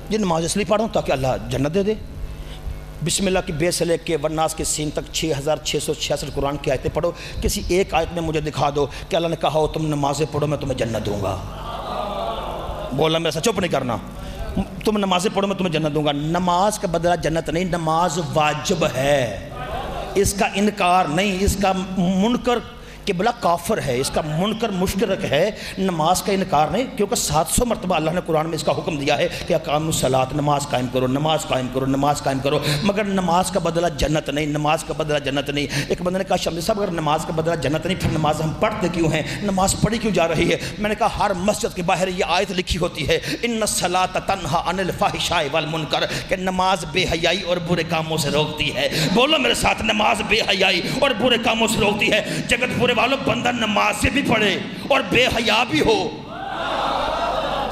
یہ نماز اس لیے پڑھوں تاکہ اللہ جنت دے دے. بسم اللہ کی بے سے لے کے والناس کے سین تک 6666 قرآن کی آیتیں پڑھو. کسی ایک آیت میں مجھے دکھا دو کہ اللہ نے کہا ہو تم نمازیں پڑھو میں تمہیں جنت دوں گا. بولا میرے ساتھ چپ نہیں کرنا. تم نمازیں پڑھو میں تمہیں جنت دوں گا. نماز کا بدلہ جنت نہیں، نماز واجب ہے، اس کا انکار نہیں. اس کا منکر قبلہ کافر ہے، اس کا منکر مشترک ہے، نماز کا انکار نہیں. کیونکہ 700 مرتبہ اللہ نے قرآن میں اس کا حکم دیا ہے کہ اقاموا الصلاۃ، نماز قائم کرو، نماز قائم کرو، نماز قائم کرو. مگر نماز کا بدلہ جنت نہیں، نماز کا بدلہ جنت نہیں. ایک بندے نے کہا شمس صاحب اگر نماز کا بدلہ جنت نہیں پھر نماز ہم پڑھتے کیوں ہیں، نماز پڑھی کیوں جا رہی ہے؟ میں نے کہا ہر مسجد کے باہر یہ آیت لکھی ہوتی ہے ان الصلاۃ تنہی عن الفحشاء والمنکر، کہ نماز بے حیائی اور برے کاموں سے روکتی ہے. بولو میرے ساتھ، نماز بے حیائی اور برے کاموں سے روکتی ہے. جگت پورے والوں بندہ نماز سے بھی پڑھے اور بے حیا بھی ہو،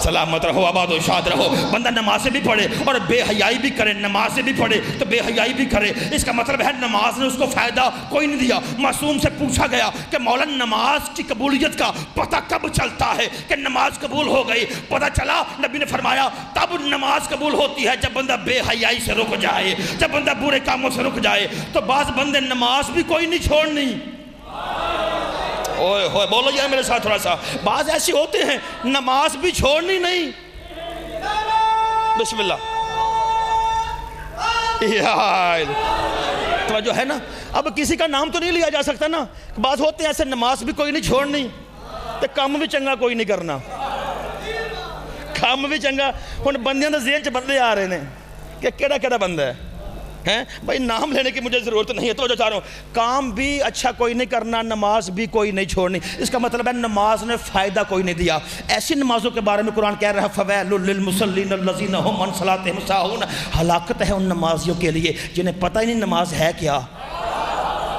سلامت رہو، آباد و شاد رہو. بندہ نماز سے بھی پڑھے اور بے حیائی بھی کرے، نماز سے بھی پڑھے تو بے حیائی بھی کرے. اس کا مطلب ہے نماز نے اس کو فائدہ کوئی نہیں دیا. معصوم سے پوچھا گیا کہ مولا نماز کی قبولیت کا پتہ کب چلتا ہے کہ نماز قبول ہو گئی؟ پتہ چلا، نبی نے فرمایا تب نماز قبول ہوتی ہے جب بندہ بے حیائی سے رک جائے، جب بندہ برے کاموں سے رک جائے. تو بعض بندے نماز بھی کوئی نہیں چھوڑنی. اوئے ہوئے بولو یار میرے ساتھ تھوڑا سا. بعض ایسے ہوتے ہیں نماز بھی چھوڑنی نہیں. بسم اللہ تو جو ہے نا، اب کسی کا نام تو نہیں لیا جا سکتا نا. بعض ہوتے ہیں ایسے نماز بھی کوئی نہیں چھوڑنی تو کام بھی چنگا کوئی نہیں کرنا. کام بھی چنگا ہن بندیاں دے ذہن چ بندے آ رہے ہیں کہ کیڑا کیڑا بندہ ہے بھائی نام لینے کی مجھے ضرورت نہیں ہے. تو جو چاہ رہا ہوں کام بھی اچھا کوئی نہیں کرنا، نماز بھی کوئی نہیں چھوڑنی. اس کا مطلب ہے نماز نے فائدہ کوئی نہیں دیا. ایسی نمازوں کے بارے میں قرآن کہہ رہا ہے فَوَيْلٌ لِّلْمُصَلِّينَ الَّذِينَ هُمْ عَنْ صَلَاتِهِمْ سَاهُونَ. ہلاکت ہے ان نمازیوں کے لیے جنہیں پتہ ہی نہیں نماز ہے کیا.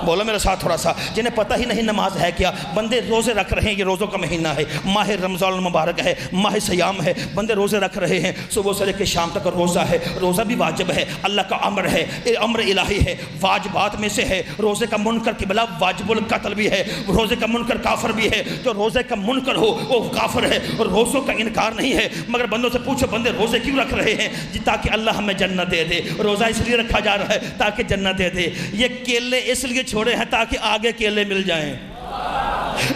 بولو میرے ساتھ تھوڑا سا، جنہیں پتہ ہی نہیں نماز ہے کیا. بندے روزے رکھ رہے ہیں، یہ روزوں کا مہینہ ہے، ماہ رمضان المبارک ہے، ماہ سیام ہے. بندے روزے رکھ رہے ہیں، صبح سے لے کے شام تک روزہ ہے. روزہ بھی واجب ہے، اللہ کا امر ہے، امر الہی ہے، واجبات میں سے ہے. روزے کا منکر قبلہ واجب القتل بھی ہے، روزے کا منکر کافر بھی ہے. جو روزے کا منکر ہو وہ کافر ہے اور روزوں کا انکار نہیں ہے. مگر بندوں سے پوچھو بندے روزے کیوں رکھ رہے ہیں؟ جی تاکہ اللہ ہمیں جنت دے دے. روزہ اس لیے رکھا جا رہا ہے تاکہ جنت دے دے. یہ کیلے اس لیے چھوڑے ہیں تاکہ آگے کیلے مل جائیں.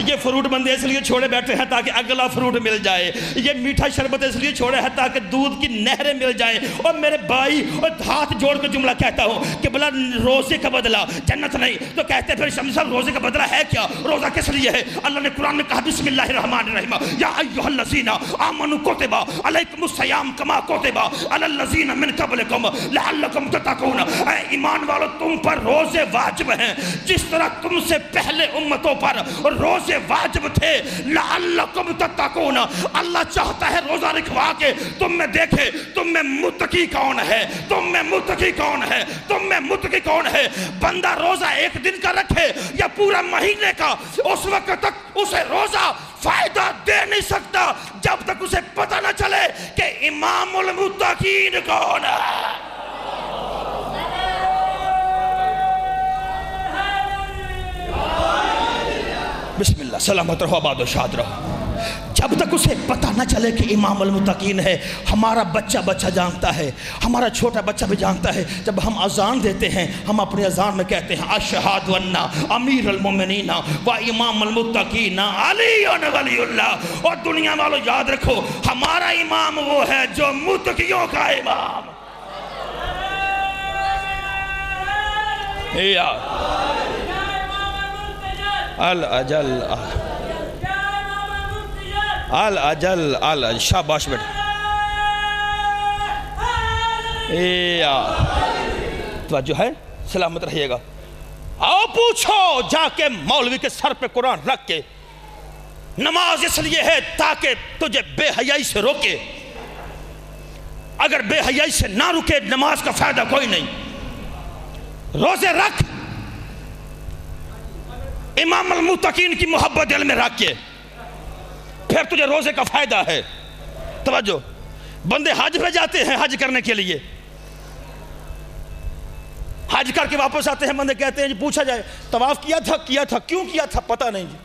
یہ فروٹ بندے اس لیے چھوڑے بیٹھے ہیں تاکہ اگلا فروٹ مل جائے. یہ میٹھا شربت اس لیے چھوڑے ہیں تاکہ دودھ کی نہریں مل جائیں. اور میرے بھائی اور ہاتھ جوڑ کے جملہ کہتا ہوں کہ بلا روزے کا بدلہ جنت نہیں. تو کہتے پھر شمس صاحب روزے کا بدلہ ہے کیا؟ روزہ کس لیے ہے؟ اللہ نے قرآن میں کہا بسم اللہ الرحمن الرحیم یا ایھا الذین آمنوا کتب علیکم الصیام کما کتب علی الذین من قبلکم لعلکم تتقون. اے ایمان والو تم پر روزے واجب ہیں جس طرح تم سے پہلے امتوں پر روزے واجب تھے. لعلکم تتقون. اللہ چاہتا ہے روزہ رکھوا کے تم میں دیکھے تم میں متقی کون ہے، تم میں متقی کون ہے، تم میں متقی کون ہے. بندہ روزہ ایک دن کا رکھے یا پورا مہینے کا، اس وقت تک اسے روزہ فائدہ دے نہیں سکتا جب تک اسے پتہ نہ چلے کہ امام المتقین کون ہے. بسم اللہ، سلامت رہو، آباد و شاد رہو. جب تک اسے پتہ نہ چلے کہ امام المتقین ہے. ہمارا بچہ جانتا ہے، ہمارا چھوٹا بچہ بھی جانتا ہے. جب ہم اذان دیتے ہیں ہم اپنی اذان میں کہتے ہیں اشہد ان امیر المومنین و امام المتقین علی ولی اللہ. اور دنیا والوں یاد رکھو ہمارا امام وہ ہے جو متقیوں کا امام. الاجل الاجل شاباش بیٹا. توجہ ہے، سلامت رہیے گا. آؤ پوچھو جا کے مولوی کے سر پہ قرآن رکھ کے نماز اس لیے ہے تاکہ تجھے بے حیائی سے روکے. اگر بے حیائی سے نہ رکے نماز کا فائدہ کوئی نہیں. روزے رکھ، امام المتقین کی محبت دل میں رکھ کے، پھر تجھے روزے کا فائدہ ہے. توجہ، بندے حج پہ جاتے ہیں حج کرنے کے لیے، حج کر کے واپس آتے ہیں. بندے کہتے ہیں جی پوچھا جائے طواف کیا تھا کیوں کیا تھا؟ پتہ نہیں جی.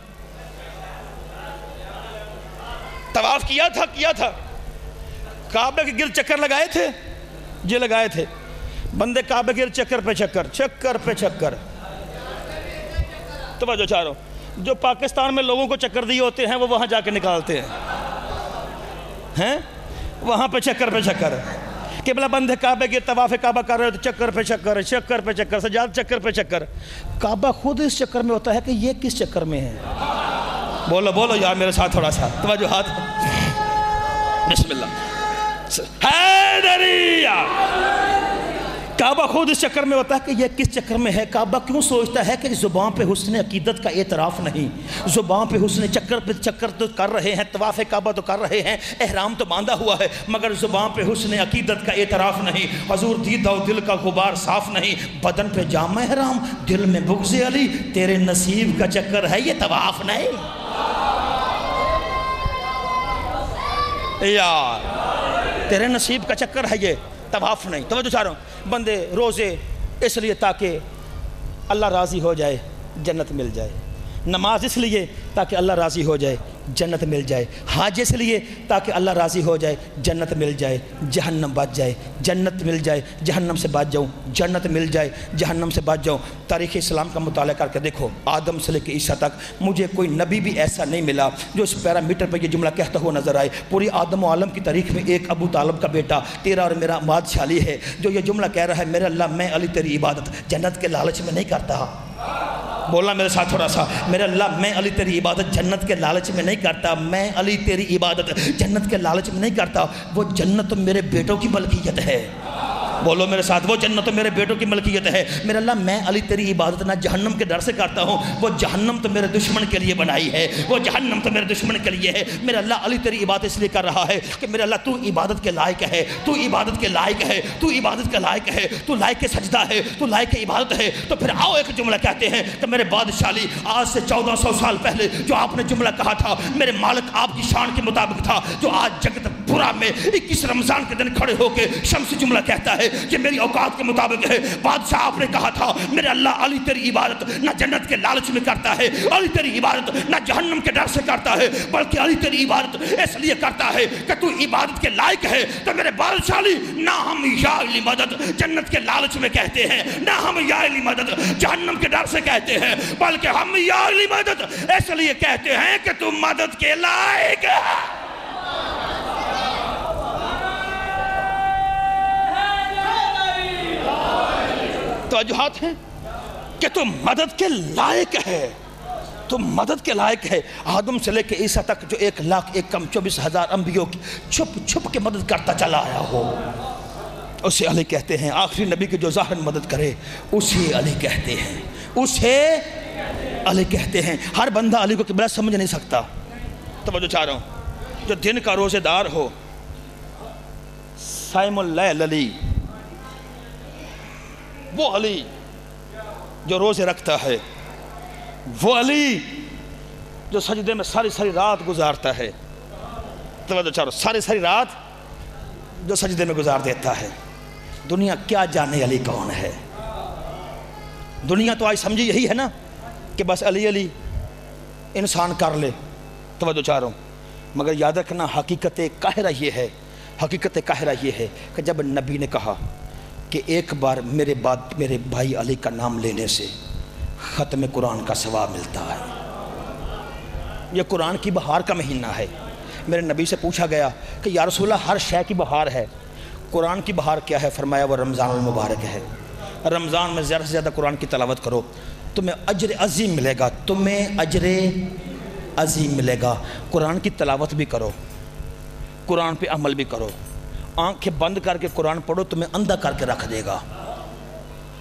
طواف کیا تھا کعبہ کے گرد چکر لگائے تھے جی، لگائے تھے. بندے کعبے کے چکر پہ چکر، چکر پہ چکر. توجہ چاروں، جو پاکستان میں لوگوں کو چکر دیے ہوتے ہیں وہ وہاں جا کے نکالتے ہیں، وہاں پہ چکر. قبلہ بند ہے، کعبے کے طواف کعبہ کر رہے ہو تو چکر پہ چکر، چکر پہ چکر، سجاد چکر پہ چکر. کعبہ خود اس چکر میں ہوتا ہے کہ یہ کس چکر میں ہے. بولو یار میرے ساتھ تھوڑا سا توجہ. ہاتھ بسم اللہ. حیدریہ. کعبہ خود اس چکر میں ہوتا ہے کہ یہ کس چکر میں ہے. کعبہ کیوں سوچتا ہے کہ زبان پہ حسن عقیدت کا اعتراف نہیں، زبان پہ حسن چکر پہ چکر تو کر رہے ہیں، طواف کعبہ تو کر رہے ہیں، احرام تو باندھا ہوا ہے، مگر زبان پہ حسن عقیدت کا اعتراف نہیں. حضور دیدہ و دل کا غبار صاف نہیں، بدن پہ جامہ احرام، دل میں بغض علی، تیرے نصیب کا چکر ہے یہ طواف نہیں. یار تیرے نصیب کا چکر ہے یہ طواف نہیں. توجہ چاہ رہا ہوں، بندے روزے اس لیے تاکہ اللہ راضی ہو جائے، جنت مل جائے. نماز اس لیے تاکہ اللہ راضی ہو جائے، جنت مل جائے. حج اس لیے تاکہ اللہ راضی ہو جائے، جنت مل جائے. جہنم بچ جائے، جنت مل جائے. جہنم سے بچ جاؤں، جنت مل جائے. جہنم سے بچ جاؤں. تاریخ اسلام کا مطالعہ کر کے دیکھو، آدم سے لے کے عیسیٰ تک مجھے کوئی نبی بھی ایسا نہیں ملا جو اس پیرامیٹر پہ یہ جملہ کہتا ہوا نظر آئے. پوری آدم و عالم کی تاریخ میں ایک ابو طالب کا بیٹا تیرا اور میرا بادشاہ علی ہے جو یہ جملہ کہہ رہا ہے، میرے اللہ میں علی تیری عبادت جنت کے لالچ میں نہیں کرتا. بولنا میرے ساتھ تھوڑا سا، میرے اللہ میں علی تیری عبادت جنت کے لالچ میں نہیں کرتا. میں علی تیری عبادت جنت کے لالچ میں نہیں کرتا. وہ جنت میرے بیٹوں کی ملکیت ہے. بولو میرے ساتھ، وہ جنت میرے بیٹوں کی ملکیت ہے. میرے اللہ میں علی تیری عبادت نہ جہنم کے ڈر سے کرتا ہوں، وہ جہنم تو میرے دشمن کے لیے بنائی ہے، وہ جہنم تو میرے دشمن کے لیے ہے. میرے اللہ علی تیری عبادت اس لیے کر رہا ہے کہ میرے اللہ تو عبادت کے لائق ہے، تو عبادت کے لائق ہے، تو عبادت کے لائق ہے، تو لائق سجدہ ہے، تو لائق عبادت ہے. تو پھر آؤ ایک جملہ کہتے ہیں کہ میرے بادشاہ علی آج سے 1400 سال پہلے جو آپ نے جملہ کہا تھا میرے مالک آپ کی شان کے مطابق تھا، جو آج جگت پورا میں 21 رمضان کے دن کھڑے ہو کے شمس جملہ کہتا ہے کہ میری اوقات کے مطابق ہے. بادشاہ آپ نے کہا تھا میرے اللہ علی تیری عبادت نہ جنت کے لالچ میں کرتا ہے، علی تیری عبادت نہ جہنم کے ڈر سے کرتا ہے، بلکہ علی تیری عبادت اس لیے کرتا ہے کہ تو عبادت کے لائق ہے. تو میرے بادشاہ علی نہ ہم یا علی مدد جنت کے لالچ میں کہتے ہیں، نہ ہم یا علی مدد جہنم کے ڈر سے کہتے ہیں، بلکہ ہم یا علی مدد اس لیے کہتے ہیں کہ تو مدد کے لائق ہے. توجہات ہیں کہ تم مدد کے لائق ہے، تم مدد کے لائق ہے. آدم سے لے کے عیسیٰ تک جو 1,01,24,000 انبیوں کی چھپ چھپ کے مدد کرتا چلا آیا ہو، اسے علی کہتے ہیں. آخری نبی کی جو ظاہراً مدد کرے اسے علی کہتے ہیں، اسے علی کہتے ہیں. ہر بندہ علی کو قبلہ سمجھ نہیں سکتا. توجہ چاہ رہا ہوں، جو دن کا روزے دار ہو، صائم اللیل علی، وہ علی جو روزے رکھتا ہے، وہ علی جو سجدے میں ساری ساری رات گزارتا ہے. توجہ چارو، ساری رات جو سجدے میں گزار دیتا ہے. دنیا کیا جانے علی کون ہے؟ دنیا تو آج سمجھی یہی ہے نا کہ بس علی علی انسان کر لے. توجہ چارو، مگر یاد رکھنا حقیقت قاہرہ یہ ہے، حقیقت قاہرہ یہ ہے کہ جب نبی نے کہا کہ ایک بار میرے بعد میرے بھائی علی کا نام لینے سے ختم قرآن کا ثواب ملتا ہے. یہ قرآن کی بہار کا مہینہ ہے. میرے نبی سے پوچھا گیا کہ یا رسول اللہ ہر شے کی بہار ہے، قرآن کی بہار کیا ہے؟ فرمایا وہ رمضان المبارک ہے. رمضان میں زیادہ سے زیادہ قرآن کی تلاوت کرو، تمہیں اجر عظیم ملے گا، تمہیں اجر عظیم ملے گا. قرآن کی تلاوت بھی کرو، قرآن پہ عمل بھی کرو. آنکھیں بند کر کے قرآن پڑھو، تمہیں اندھا کر کے رکھ دے گا.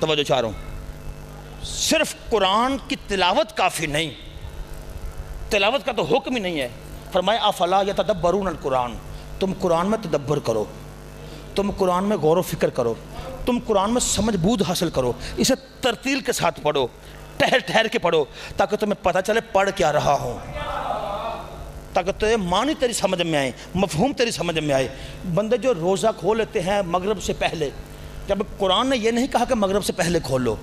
توجہ چاہ رہا ہوں، صرف قرآن کی تلاوت کافی نہیں، تلاوت کا تو حکم ہی نہیں ہے. فرمایا افلا یتدبرون القرآن، تم قرآن میں تدبر کرو، تم قرآن میں غور و فکر کرو، تم قرآن میں سمجھ بوجھ حاصل کرو. اسے ترتیل کے ساتھ پڑھو، ٹھہر کے پڑھو، تاکہ تمہیں پتہ چلے پڑھ کیا رہا ہوں، تاکہ تمہیں معنی تیری سمجھ میں آئے، مفہوم تیری سمجھ میں آئے. بندے جو روزہ کھول لیتے ہیں مغرب سے پہلے، جب قرآن نے یہ نہیں کہا کہ مغرب سے پہلے کھول لو.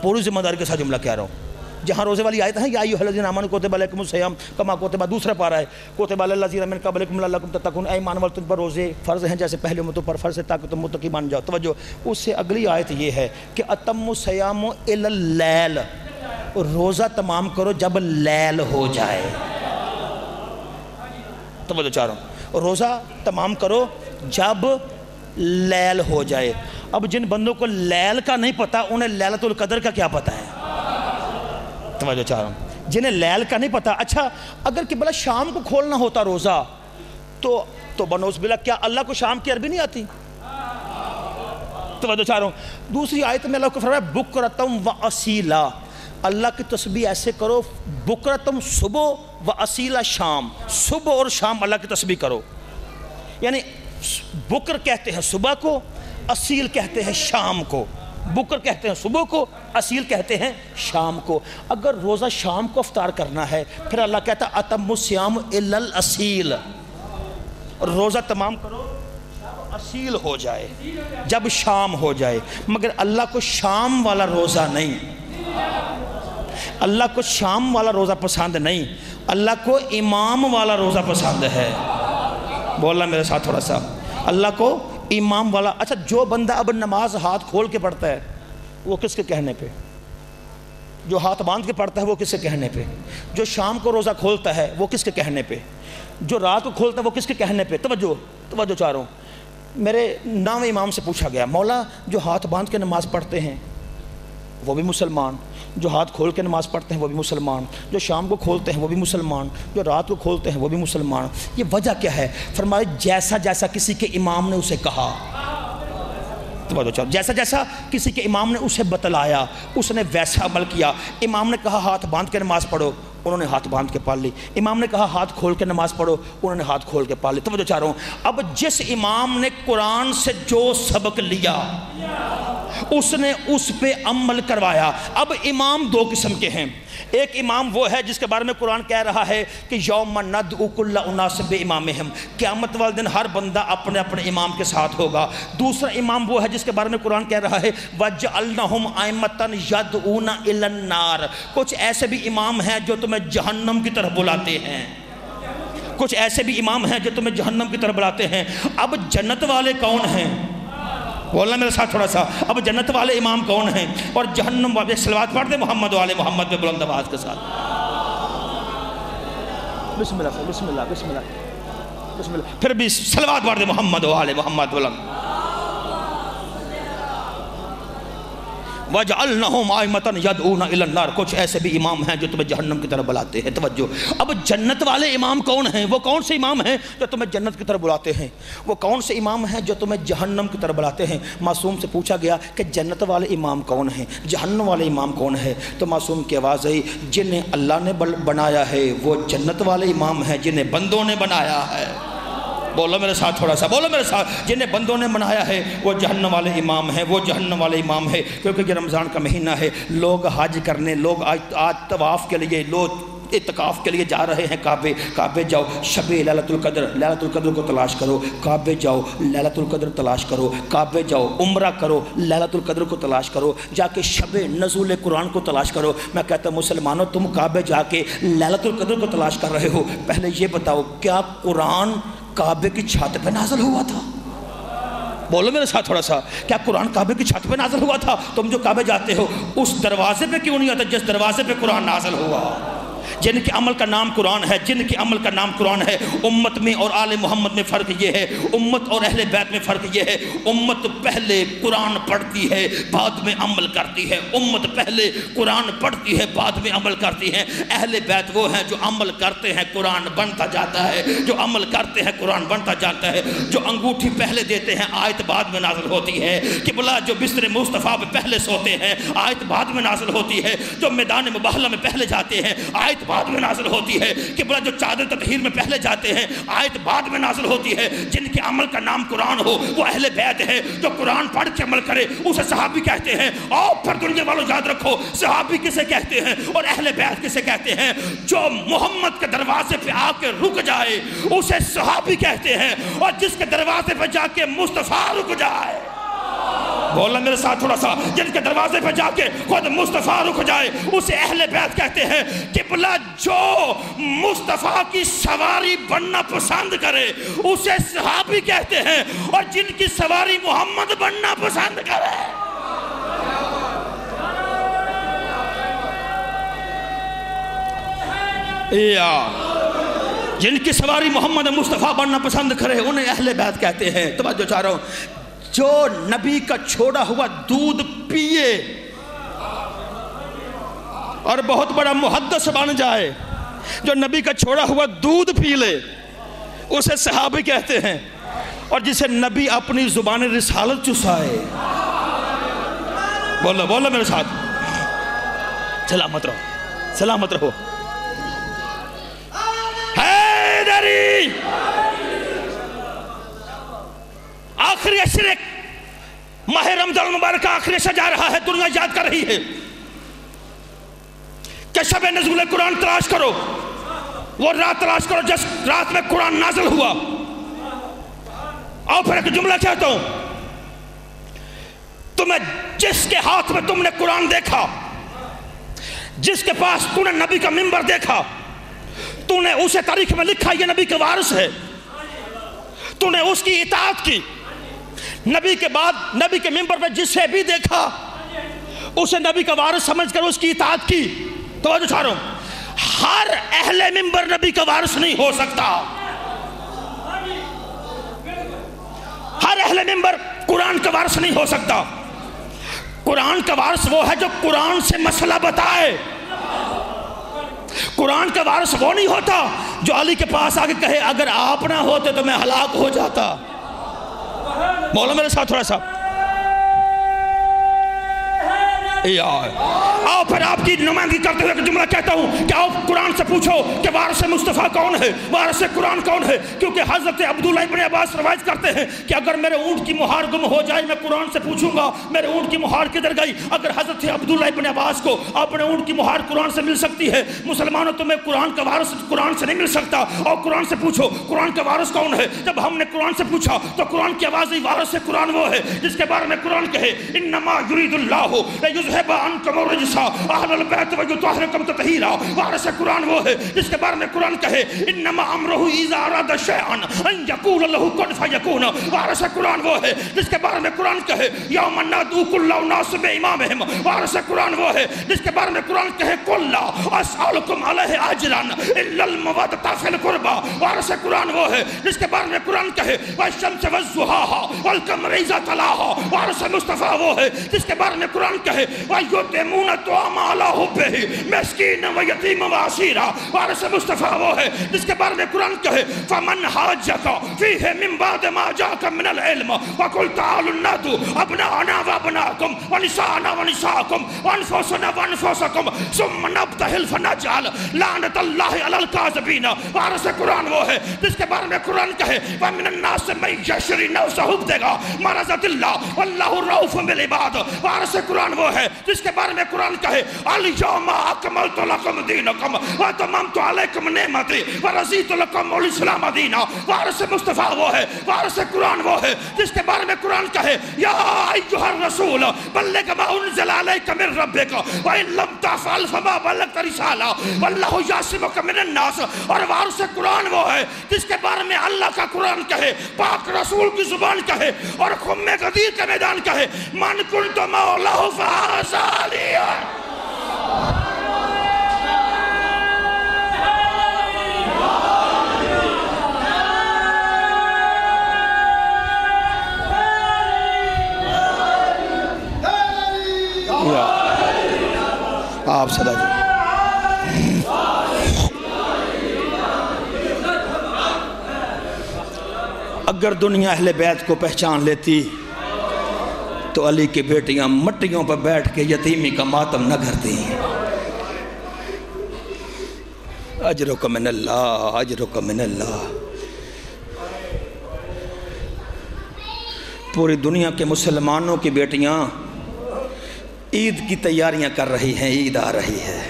پوری ذمہ داری کے ساتھ جملہ کہہ رہا ہوں، جہاں روزے والی آیت ہے یا ایھا الذین آمنوا کتب علیکم الصیام کما کتب، دوسرا پارہ ہے کتب علی الذین من قبلکم لعلکم تتقون، اے ایمان والو تم پر روزے فرض ہیں جیسے پہلے امتوں پر فرض ہے تاکہ تم متقی بن جاؤ۔ توجہ، اس سے اگلی آیت یہ ہے کہ اتموا الصیام الی اللیل، روزہ تمام کرو جب لیل ہو جائے۔ توجہ چاہ رہا ہوں، روزہ تمام کرو جب لیل ہو جائے۔ اب جن بندوں کو لیل کا نہیں پتا انہیں لیلۃ القدر کا کیا پتا ہے؟ توجہ چاہ رہا ہوں، جنہیں لیل کا نہیں پتا۔ اچھا اگر کہ بلا شام کو کھولنا ہوتا روزہ تو بنوس بلا، کیا اللہ کو شام کی عربی نہیں آتی؟ توجہ چاہ رہا ہوں، دوسری آیت میں اللہ کو فرمایا بکرتم و اصیلا، اللہ کی تسبیح ایسے کرو، بکرتم صبح و اصیلا شام، صبح اور شام اللہ کی تسبیح کرو۔ یعنی بکر کہتے ہیں صبح کو، اصیل کہتے ہیں شام کو۔ بکر کہتے ہیں صبح کو، اصیل کہتے ہیں شام کو۔ اگر روزہ شام کو افطار کرنا ہے پھر اللہ کہتا ہے اتموا الصیام الی الاصیل، روزہ تمام کرو جب اصیل ہو جائے، جب شام ہو جائے۔ مگر اللہ کو شام والا روزہ نہیں، اللہ کو شام والا روزہ پسند نہیں، اللہ کو امام والا روزہ پسند ہے۔ بولنا میرے ساتھ تھوڑا سا، اللہ کو امام والا۔ اچھا جو بندہ اب نماز ہاتھ کھول کے پڑھتا ہے وہ کس کے کہنے پہ؟ جو ہاتھ باندھ کے پڑھتا ہے وہ کس کے کہنے پہ؟ جو شام کو روزہ کھولتا ہے وہ کس کے کہنے پہ؟ جو رات کو کھولتا ہے وہ کس کے کہنے پہ؟ توجہ چاہ رہا ہوں، میرے 9ویں امام سے پوچھا گیا مولا جو ہاتھ باندھ کے نماز پڑھتے ہیں وہ بھی مسلمان، جو ہاتھ کھول کے نماز پڑھتے ہیں وہ بھی مسلمان، جو شام کو کھولتے ہیں وہ بھی مسلمان، جو رات کو کھولتے ہیں وہ بھی مسلمان، یہ وجہ کیا ہے؟ فرمایا جیسا جیسا کسی کے امام نے اسے کہا، جیسا جیسا کسی کے امام نے اسے بتلایا اس نے ویسا عمل کیا۔ امام نے کہا ہاتھ باندھ کے نماز پڑھو، انہوں نے ہاتھ باندھ کے پڑھ لی۔ امام نے کہا ہاتھ کھول کے نماز پڑھو، انہوں نے ہاتھ کھول کے پڑھ لی۔ توجہ چاہ رہا ہوں، اب جس امام نے قرآن سے جو سبق لیا اس نے اس پہ عمل کروایا۔ اب امام دو قسم کے ہیں، ایک امام وہ ہے جس کے بارے میں قرآن کہہ رہا ہے کہ یوم ندعو کل اناس بامامہم، قیامت والے دن ہر بندہ اپنے اپنے امام کے ساتھ ہوگا۔ دوسرا امام وہ ہے جس کے بارے میں قرآن کہہ رہا ہے وجعلنہم ائمۃ یدعون الی النار، کچھ ایسے بھی امام ہیں جو تمہیں جہنم کی طرف بلاتے ہیں، کچھ ایسے بھی امام ہیں جو تمہیں جہنم کی طرف بلاتے ہیں۔ اب جنت والے کون ہیں؟ بولنا میرے ساتھ تھوڑا سا، اب جنت والے امام کون ہیں اور جہنم والے؟ صلوات پڑھ دیں محمد و آل محمد پہ بلند آواز کے ساتھ۔ بسم اللہ بسم اللہ بسم اللہ بسم اللہ، پھر بھی صلوات پڑھ دیں محمد و آل محمد بلند۔ وَجَعَلْنَهُمْ آئِمَةً يَدْعُونَ إِلَى النَّارِ، کچھ ایسے بھی امام ہیں جو تمہیں جہنم کی طرف بلاتے ہیں۔ توجہ، اب جنت والے امام کون ہیں؟ وہ کون سے امام ہیں جو تمہیں جنت کی طرف بلاتے ہیں؟ وہ کون سے امام ہیں جو تمہیں جہنم کی طرف بلاتے ہیں؟ معصوم سے پوچھا گیا کہ جنت والے امام کون ہیں، جہنم والے امام کون ہیں؟ تو معصوم کی آواز آئی جنہیں اللہ نے بنایا ہے وہ جنت والے امام ہیں، جنہیں بندوں نے بنایا ہے۔ بولو میرے ساتھ تھوڑا سا، بولو میرے ساتھ، جنہیں بندوں نے بنایا ہے وہ جہنم والے امام ہیں، وہ جہنم والے امام ہے۔ کیونکہ یہ رمضان کا مہینہ ہے، لوگ حج کرنے، لوگ آج طواف کے لیے، لوگ اعتکاف کے لیے جا رہے ہیں کعبے جاؤ، شب لیلۃ القدر کو تلاش کرو، کعبے جاؤ لیلۃ القدر تلاش کرو، کعبے جاؤ عمرہ کرو لیلۃ القدر کو تلاش کرو، جا کے شب نزول قرآن کو تلاش کرو۔ میں کہتا ہوں مسلمانوں تم کعبے جا کے لیلۃ القدر کو تلاش کر رہے ہو، پہلے یہ بتاؤ کیا قرآن کعبے کی چھت پہ نازل ہوا تھا؟ بولو میرے ساتھ تھوڑا سا، کیا قرآن کعبے کی چھت پہ نازل ہوا تھا؟ تم جو کعبے جاتے ہو اس دروازے پہ کیوں نہیں آتا جس دروازے پہ قرآن نازل ہوا؟ جن کے عمل کا نام قرآن ہے، جن کے عمل کا نام قرآن ہے۔ امت میں اور آل محمد میں فرق یہ ہے، امت اور اہل بیت میں فرق یہ ہے، امت پہلے قرآن پڑھتی ہے بعد میں عمل کرتی ہے، امت پہلے قرآن پڑھتی ہے بعد میں عمل کرتی ہے۔ اہل بیت وہ ہیں جو عمل کرتے ہیں قرآن بنتا جاتا ہے، جو عمل کرتے ہیں قرآن بنتا جاتا ہے، جو انگوٹھی پہلے دیتے ہیں آیت بعد میں نازل ہوتی ہے، کہ بلا جو بستر مصطفیٰ پہ پہلے سوتے ہیں آیت بعد میں نازل ہوتی ہے، جو میدان مباہلہ میں پہلے جاتے ہیں آیت بعد میں نازل ہوتی ہے، کہ بلا جو چادر تطہیر میں پہلے جاتے ہیں آیت بعد میں نازل ہوتی ہے۔ جن کے عمل کا نام قرآن ہو وہ اہل بیت ہے، جو قرآن پڑھ کے عمل کرے اسے صحابی کہتے ہیں۔ اور پھر دنیا والوں یاد رکھو صحابی کسے کہتے ہیں اور اہل بیت کسے کہتے ہیں؟ جو محمد کے دروازے پہ آ کے رک جائے اسے صحابی کہتے ہیں، اور جس کے دروازے پہ جا کے مصطفیٰ رک جائے بولنا میرے ساتھ تھوڑا سا، جن کے دروازے پہ جا کے خود مصطفیٰ رک جائے اسے اہل بیت کہتے ہیں۔ قبلہ جو مصطفیٰ کی سواری بننا پسند کرے اسے صحابی کہتے ہیں، اور جن کی سواری محمد بننا پسند کرے جن کی سواری محمد مصطفیٰ بننا پسند کرے انہیں اہل بیت کہتے ہیں۔ توجہ چاہ رہا ہوں، جو نبی کا چھوڑا ہوا دودھ پیے اور بہت بڑا محدث بن جائے، جو نبی کا چھوڑا ہوا دودھ پی لے اسے صحابی کہتے ہیں، اور جسے نبی اپنی زبان رسالت چسائے، بولو بولو میرے ساتھ، سلامت رہو سلامت رہو، حیدری آخری اشرق ماہ رمضان المبارک آخری اشرق جا رہا ہے، دنیا یاد کر رہی ہے کہ شب نزول قرآن تلاش کرو، وہ رات تلاش کرو جس رات میں قرآن نازل ہوا۔ اور پھر ایک جملہ کہتا ہوں، تمہیں جس کے ہاتھ میں تم نے قرآن دیکھا، جس کے پاس تم نے نبی کا منبر دیکھا، تو نے اسے تاریخ میں لکھا یہ نبی کا وارث ہے، تو نے اس کی اطاعت کی، نبی کے بعد نبی کے منبر پہ جسے بھی دیکھا اسے نبی کا وارث سمجھ کر اس کی اطاعت کی۔ توجہ چاہ رہا ہوں، ہر اہل منبر نبی کا وارث نہیں ہو سکتا، ہر اہل منبر قرآن کا وارث نہیں ہو سکتا۔ قرآن کا وارث وہ ہے جو قرآن سے مسئلہ بتائے، قرآن کا وارث وہ نہیں ہوتا جو علی کے پاس آگے کہے اگر آپ نہ ہوتے تو میں ہلاک ہو جاتا۔ مولا میرے ساتھ تھوڑا سا، آؤ پھر آپ کی نمائندگی کرتے ہوئے جملہ کہتا ہوں کہ آؤ قرآن سے پوچھو کہ وارث مصطفیٰ کون ہے، وارث قرآن کون ہے، کیونکہ حضرت عبداللہ ابن عباس روایت کرتے ہیں کہ اگر میرے اونٹ کی مہار گم ہو جائے میں قرآن سے پوچھوں گا میرے اونٹ کی مہار کدھر گئی۔ اگر حضرت عبداللہ ابن عباس کو اپنے اونٹ کی مہار قرآن سے مل سکتی ہے، مسلمانوں تمہیں قرآن کا وارث قرآن سے نہیں مل سکتا، اور قرآن سے پوچھو قرآن کا وارث کون ہے۔ جب ہم نے قرآن سے پوچھا تو قرآن کی آواز وارث قرآن وہ ہے جس کے بارے میں قرآن کہے انما یرید اللہ لیذھب عنکم الرجس اہل البیت ویطہرکم تطہیرا۔ وارث قرآن وہ ہے جس کے بارے میں قرآن کہے انما امرہ اذا اراد شیئا ان یقول له کن فیکون۔ وارث قرآن وہ ہے جس کے بارے میں قرآن کہے یوم ندعو کل اناس بامامہم۔ وارث قرآن وہ ہے جس کے بارے میں قرآن کہے قل لا اسألکم علیہ اجرا الا المودۃ فی القربى۔ وارث قرآن وہ ہے جس کے بارے میں قرآن کہے والشمس والضحاها والقمر اذا تلاها۔ وارث مصطفیٰ وہ ہے جس کے بارے میں قرآن کہے وَيُطْعِمُونَ الطَّعَامَ عَلَىٰ حُبِّهِ مِسْكِينًا وَيَتِيمًا وَأَسِيرًا۔ وارث مصطفیٰ وہ ہے جس کے بارے میں قرآن کہے فَمَنْ حَاجَّكَ فِيهِ مِنْ بَعْدِ مَا جَاءَكَ مِنَ الْعِلْمِ وَقُلْ تَعَالُوا نَدْعُ أَبْنَاءَنَا وَأَبْنَاءَكُمْ وَنِسَاءَنَا وَنِسَاءَكُمْ وَأَنفُسَنَا وَأَنفُسَكُمْ ثُمَّ نَبْتَهِلْ فَنَجْعَلَ لَعْنَةَ اللَّهِ عَلَى الْكَاذِبِينَ۔ وارث قرآن وہ ہے جس کے بارے میں قرآن کہے وَمِنَ النَّاسِ مَن يَشْرِي نَفْسَهُ ابْتِغَاءَ مَرْضَاتِ اللَّهِ وَاللَّهُ رَءُوفٌ بِالْعِبَادِ۔ وارث قرآن وہ ہے جس کے بارے میں قرآن کہے اليوم اکملت لکم دینکم واتممت علیکم نعمتی ورضیت لکم الاسلام دینا۔ وارث مصطفیٰ وہ ہے، وارث قرآن وہ ہے جس کے بارے میں قرآن کہے یا ایھا الرسول بلغ ما انزل علیک من ربک وان لم تفعل فما بلغت رسالہ واللہ یعصمک من الناس۔ اور وارث قرآن وہ ہے جس کے بارے میں اللہ کا قرآن کہے، پاک رسول کی زبان کہے، اور خم غدیر کا میدان کہے من کنت مولاہ فہذا علی۔ آپ صدا جی اگر دنیا اہل بیت کو پہچان لیتی تو علی کی بیٹیاں مٹیوں پر بیٹھ کے یتیمی کا ماتم نہ کرتی۔ اجرک من اللہ، اجرک من اللہ۔ پوری دنیا کے مسلمانوں کی بیٹیاں عید کی تیاریاں کر رہی ہیں، عید آ رہی ہے،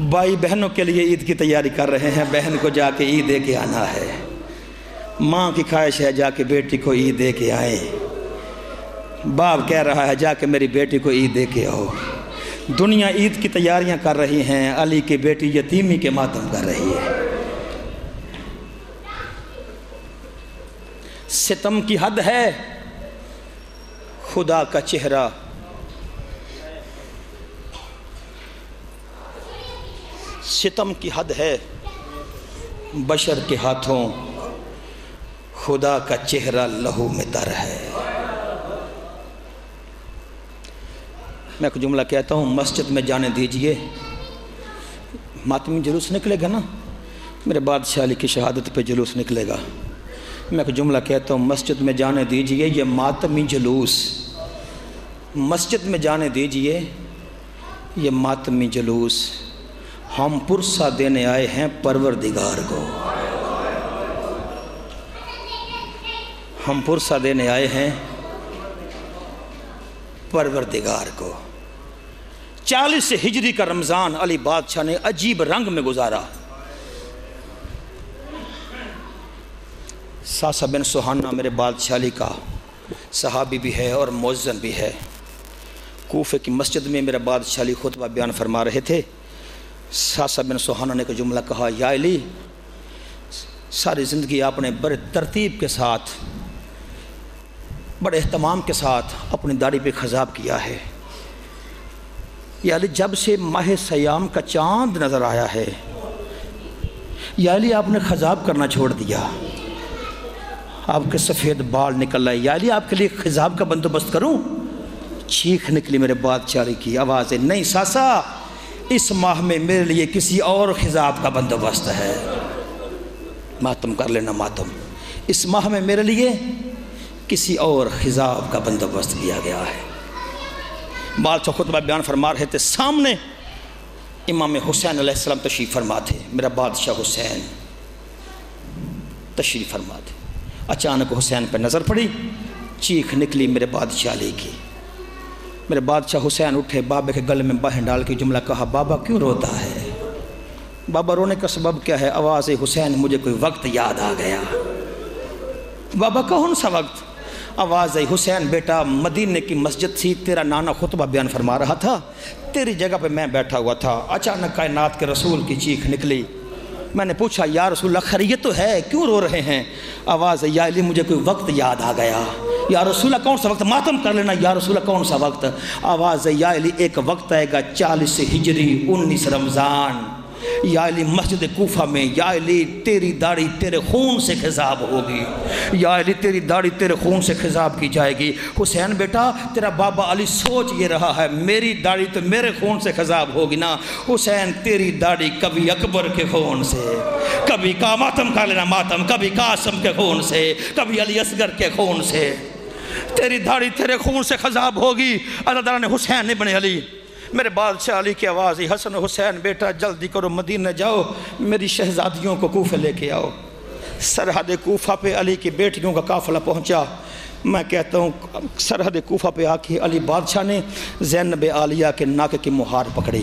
بھائی بہنوں کے لیے عید کی تیاری کر رہے ہیں، بہن کو جا کے عید دے کے آنا ہے، ماں کی خواہش ہے جا کے بیٹی کو عید دے کے آئیں، باپ کہہ رہا ہے جا کے میری بیٹی کو عید دے کے آؤ۔ دنیا عید کی تیاریاں کر رہی ہیں، علی کی بیٹی یتیمی کے ماتم کر رہی ہے۔ ستم کی حد ہے، خدا کا چہرہ ستم کی حد ہے، بشر کے ہاتھوں خدا کا چہرہ لہو میں تر ہے۔ میں ایک جملہ کہتا ہوں، مسجد میں جانے دیجئے، ماتمی جلوس نکلے گا نا، میرے بادشاہ علی کی شہادت پہ جلوس نکلے گا۔ میں ایک جملہ کہتا ہوں، مسجد میں جانے دیجئے، یہ ماتمی جلوس مسجد میں جانے دیجئے، یہ ماتمی جلوس ہم پرسہ دینے آئے ہیں پروردگار کو، ہم پرسہ دینے آئے ہیں پروردگار کو۔ 40 ہجری کا رمضان علی بادشاہ نے عجیب رنگ میں گزارا۔ ساسا بن سہانا میرے بادشاہ علی کا صحابی بھی ہے اور مؤذن بھی ہے۔ کوفے کی مسجد میں میرے بادشاہ علی خطبہ بیان فرما رہے تھے۔ ساسا بن سہانا نے ایک جملہ کہا، یا علی، ساری زندگی آپ نے بڑے ترتیب کے ساتھ، بڑے اہتمام کے ساتھ اپنی داڑھی پہ خضاب کیا ہے۔ یا علی، جب سے ماہ سیام کا چاند نظر آیا ہے، یا علی آپ نے خضاب کرنا چھوڑ دیا، آپ کے سفید بال نکل رہے۔ یا علی، آپ کے لیے خضاب کا بندوبست کروں؟ چیخ نکلی میرے بادشاہ علی کی آوازیں، نہیں ساسا، اس ماہ میں میرے لیے کسی اور خضاب کا بندوبست ہے۔ ماتم کر لینا ماتم، اس ماہ میں میرے لیے کسی اور خضاب کا بندوبست کیا گیا ہے۔ بادشاہ خطبہ بیان فرما رہے تھے، سامنے امام حسین علیہ السلام تشریف فرما تھے، میرا بادشاہ حسین تشریف فرما تھے۔ اچانک حسین پہ نظر پڑی، چیخ نکلی میرے بادشاہ علی کی۔ میرے بادشاہ حسین اٹھے، بابا کے گلے میں باہیں ڈال کے جملہ کہا، بابا کیوں روتا ہے؟ بابا رونے کا سبب کیا ہے؟ آواز حسین، مجھے کوئی وقت یاد آ گیا۔ بابا کون سا وقت؟ آواز حسین، بیٹا مدینے کی مسجد تھی، تیرا نانا خطبہ بیان فرما رہا تھا، تیری جگہ پہ میں بیٹھا ہوا تھا، اچانک کائنات کے رسول کی چیخ نکلی۔ میں نے پوچھا، یا رسول اللہ خیریت تو ہے، کیوں رو رہے ہیں؟ آواز، یا علی مجھے کوئی وقت یاد آ گیا۔ یا رسول اللہ کون سا وقت؟ ماتم کر لینا۔ یا رسول اللہ کون سا وقت؟ آواز، یا علی ایک وقت آئے گا 40 ہجری 19 رمضان، یا علی مسجد کوفہ میں، یا علی تیری داڑھی تیرے خون سے خضاب ہوگی، یا علی تیری داڑھی تیرے خون سے خضاب کی جائے گی۔ حسین بیٹا، تیرا بابا علی سوچ یہ رہا ہے، میری داڑھی تو میرے خون سے خضاب ہوگی نا۔ حسین تیری داڑھی کبھی اکبر کے خون سے، کبھی کا ماتم کر لینا ماتم، کبھی قاسم کے خون سے، کبھی علی اصغر کے خون سے، تیری داڑھی تیرے خون سے خضاب ہوگی۔ اللہ تعالیٰ نے حسین ابن علی، میرے بادشاہ علی کی آواز، حسن حسین بیٹا جلدی کرو، مدینہ جاؤ، میری شہزادیوں کو کوفہ لے کے آؤ۔ سرحد کوفہ پہ علی کی بیٹیوں کا قافلہ پہنچا۔ میں کہتا ہوں سرحد کوفہ پہ آ کے علی بادشاہ نے زینب عالیہ کے ناک کی مہار پکڑی،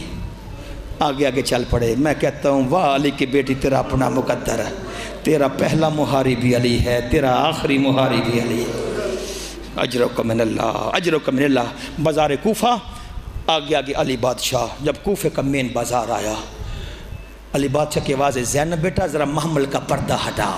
آگے آگے چل پڑے۔ میں کہتا ہوں واہ علی کی بیٹی، تیرا اپنا مقدر ہے، تیرا پہلا مہاری بھی علی ہے، تیرا آخری مہاری بھی علی ہے۔ اجرک من اللہ، اجرک من اللہ۔ بازار کوفہ، آگے آگے علی بادشاہ۔ جب کوفے کا مین بازار آیا، علی بادشاہ کی آواز، زینب بیٹا ذرا محمل کا پردہ ہٹا۔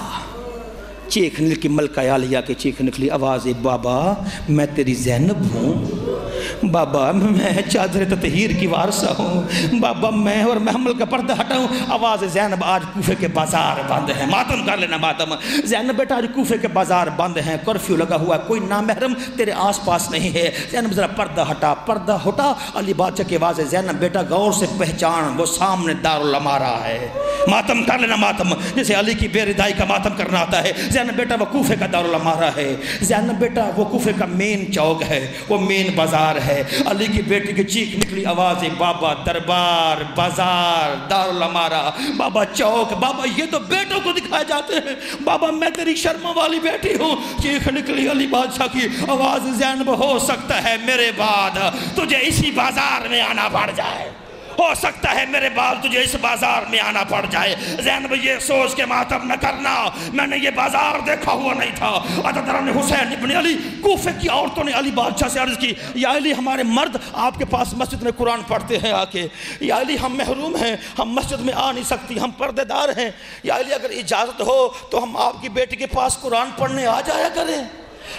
چیخ نکلی ملکہ عالیہ کی، چیخ نکلی آواز، بابا میں تیری زینب ہوں، بابا میں چادر تطہیر کی وارثہ ہوں، بابا میں اور محمل کا پردہ ہٹاؤں۔ آواز، زینب آج کوفے کے بازار بند ہیں، ماتم کر لینا ماتم۔ زینب بیٹا آج کوفے کے بازار بند ہیں، کرفیو لگا ہوا ہے، کوئی نامحرم تیرے آس پاس نہیں ہے، زینب ذرا پردہ ہٹا، پردہ ہٹا۔ علی بادشاہ کی آواز، زینب بیٹا غور سے پہچان، وہ سامنے دارالامارہ ہے، ماتم کر لینا ماتم، جیسے علی کی بے ردائی کا ماتم کرنا آتا ہے۔ زینب بیٹا وہ کوفے کا دارالامارہ ہے، زینب بیٹا وہ کوفے کا مین چوک ہے، وہ مین بازار ہے۔ علی کی بیٹی کی چیخ نکلی آواز، بابا دربار، بازار، دارالامارہ، بابا چوک، بابا یہ تو بیٹوں کو دکھائے جاتے ہیں، بابا میں تیری شرما والی بیٹی ہوں۔ چیخ نکلی علی بادشاہ کی آواز، زینب ہو سکتا ہے میرے بعد تجھے اسی بازار میں آنا پڑ جائے، ہو سکتا ہے میرے بعد تجھے اس بازار میں آنا پڑ جائے۔ زینب یہ سوچ کے ماتم نہ کرنا، میں نے یہ بازار دیکھا ہوا نہیں تھا۔ حضرت حسین ابن علی، کوفے کی عورتوں نے علی بادشاہ سے عرض کی، یا علی ہمارے مرد آپ کے پاس مسجد میں قرآن پڑھتے ہیں آ کے، یا علی ہم محروم ہیں، ہم مسجد میں آ نہیں سکتی، ہم پردے دار ہیں، یا علی اگر اجازت ہو تو ہم آپ کی بیٹی کے پاس قرآن پڑھنے آ جایا کریں۔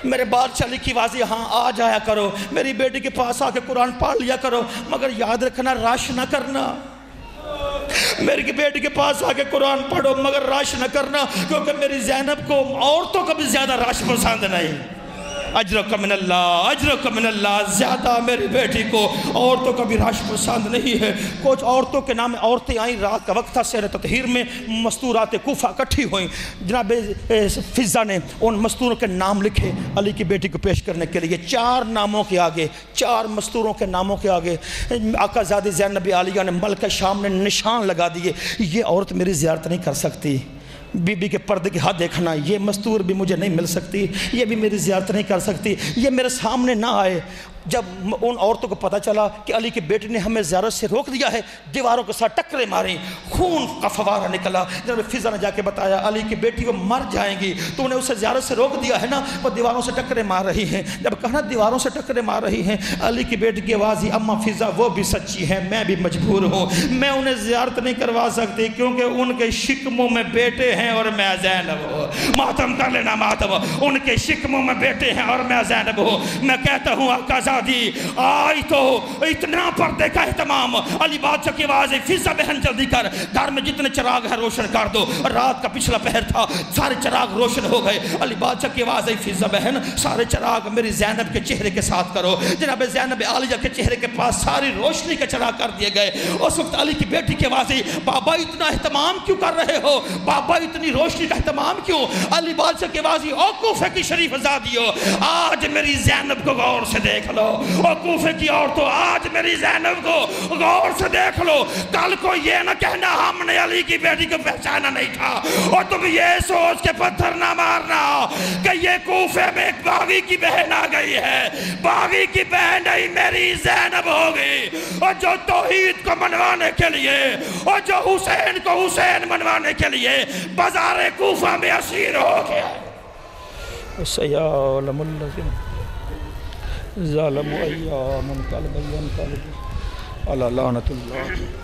میرے بادشاہ علی کی واضح، ہاں آ جایا کرو، میری بیٹی کے پاس آ کے قرآن پڑھ لیا کرو، مگر یاد رکھنا رش نہ کرنا۔ میری بیٹی کے پاس آ کے قرآن پڑھو مگر رش نہ کرنا، کیونکہ میری زینب کو عورتوں کا بھی زیادہ رش پسند نہیں۔ اجرک من اللہ، اجرک من اللہ، زیادہ میری بیٹی کو عورتوں کا بھی رش پسند نہیں ہے۔ کچھ عورتوں کے نام عورتیں آئیں، رات کا وقت تھا، سحر تطہیر میں مستورات کوفہ اکٹھی ہوئیں۔ جناب فضہ نے ان مستوروں کے نام لکھے علی کی بیٹی کو پیش کرنے کے لیے، 4 ناموں کے آگے، 4 مستوروں کے ناموں کے آگے آقا زادی زینب عالیہ نے ملکہ شام نے نشان لگا دیے، یہ عورت میری زیارت نہیں کر سکتی۔ بی بی کے پردے کی حد دیکھنا، یہ مستور بھی مجھے نہیں مل سکتی، یہ بھی میری زیارت نہیں کر سکتی، یہ میرے سامنے نہ آئے۔ جب ان عورتوں کو پتہ چلا کہ علی کی بیٹی نے ہمیں زیارت سے روک دیا ہے، دیواروں کے ساتھ ٹکرے ماریں، خون کا فوارہ نکلا۔ جب فضہ نے جا کے بتایا علی کی بیٹی وہ مر جائیں گی، تو انہیں اسے زیارت سے روک دیا ہے نا، وہ دیواروں سے ٹکرے مار رہی ہیں۔ جب کہنا دیواروں سے ٹکرے مار رہی ہیں، علی کی بیٹی کی آواز، اما فضہ وہ بھی سچی ہے، میں بھی مجبور ہوں، میں انہیں زیارت نہیں کروا سکتی کیونکہ ان کے شکموں میں بیٹے ہیں اور میں زینب ہوں۔ ماتم کر لینا ماتم، ان کے شکموں میں بیٹے ہیں اور میں زینب ہوں۔ میں کہتا ہوں آقا زادی آئی تو اتنا پردے کا اہتمام، علی بادشاہ کی آواز، فضہ بہن جلدی کر، گھر میں جتنے چراغ ہیں روشن کر دو۔ رات کا پچھلا پہر تھا، سارے چراغ روشن ہو گئے۔ علی بادشاہ کی آواز، فضہ بہن سارے چراغ میری زینب کے چہرے کے ساتھ کرو۔ جناب زینب عالیہ کے چہرے کے پاس ساری روشنی کے چراغ کر دیے گئے۔ اس وقت علی کی بیٹی کی آواز، بابا اتنا اہتمام کیوں کر رہے ہو، بابا اتنی روشنی کا اہتمام کیوں؟ علی بادشاہ کی آواز، او کوفے کی شریف ازادیو، آج میری زینب کو غور سے دیکھ لو، او کوفے کی عورتوں آج میری زینب کو غور سے دیکھ لو، کل کو یہ نہ کہنا ہم نے علی کی بیٹی کو پہچانا نہیں تھا، اور تم یہ سوچ کے پتھر نہ مارنا کہ یہ کوفے میں ایک باغی کی بہن آ گئی ہے، باغی کی بہن نہیں میری زینب ہوگی، اور جو توحید کو منوانے کے لیے اور جو حسین کو حسین منوانے کے لیے بازار کوفہ میں اسیر ہو گیا۔ سیعلم الذین ظالموا ایام انقلب علی لعنت اللہ۔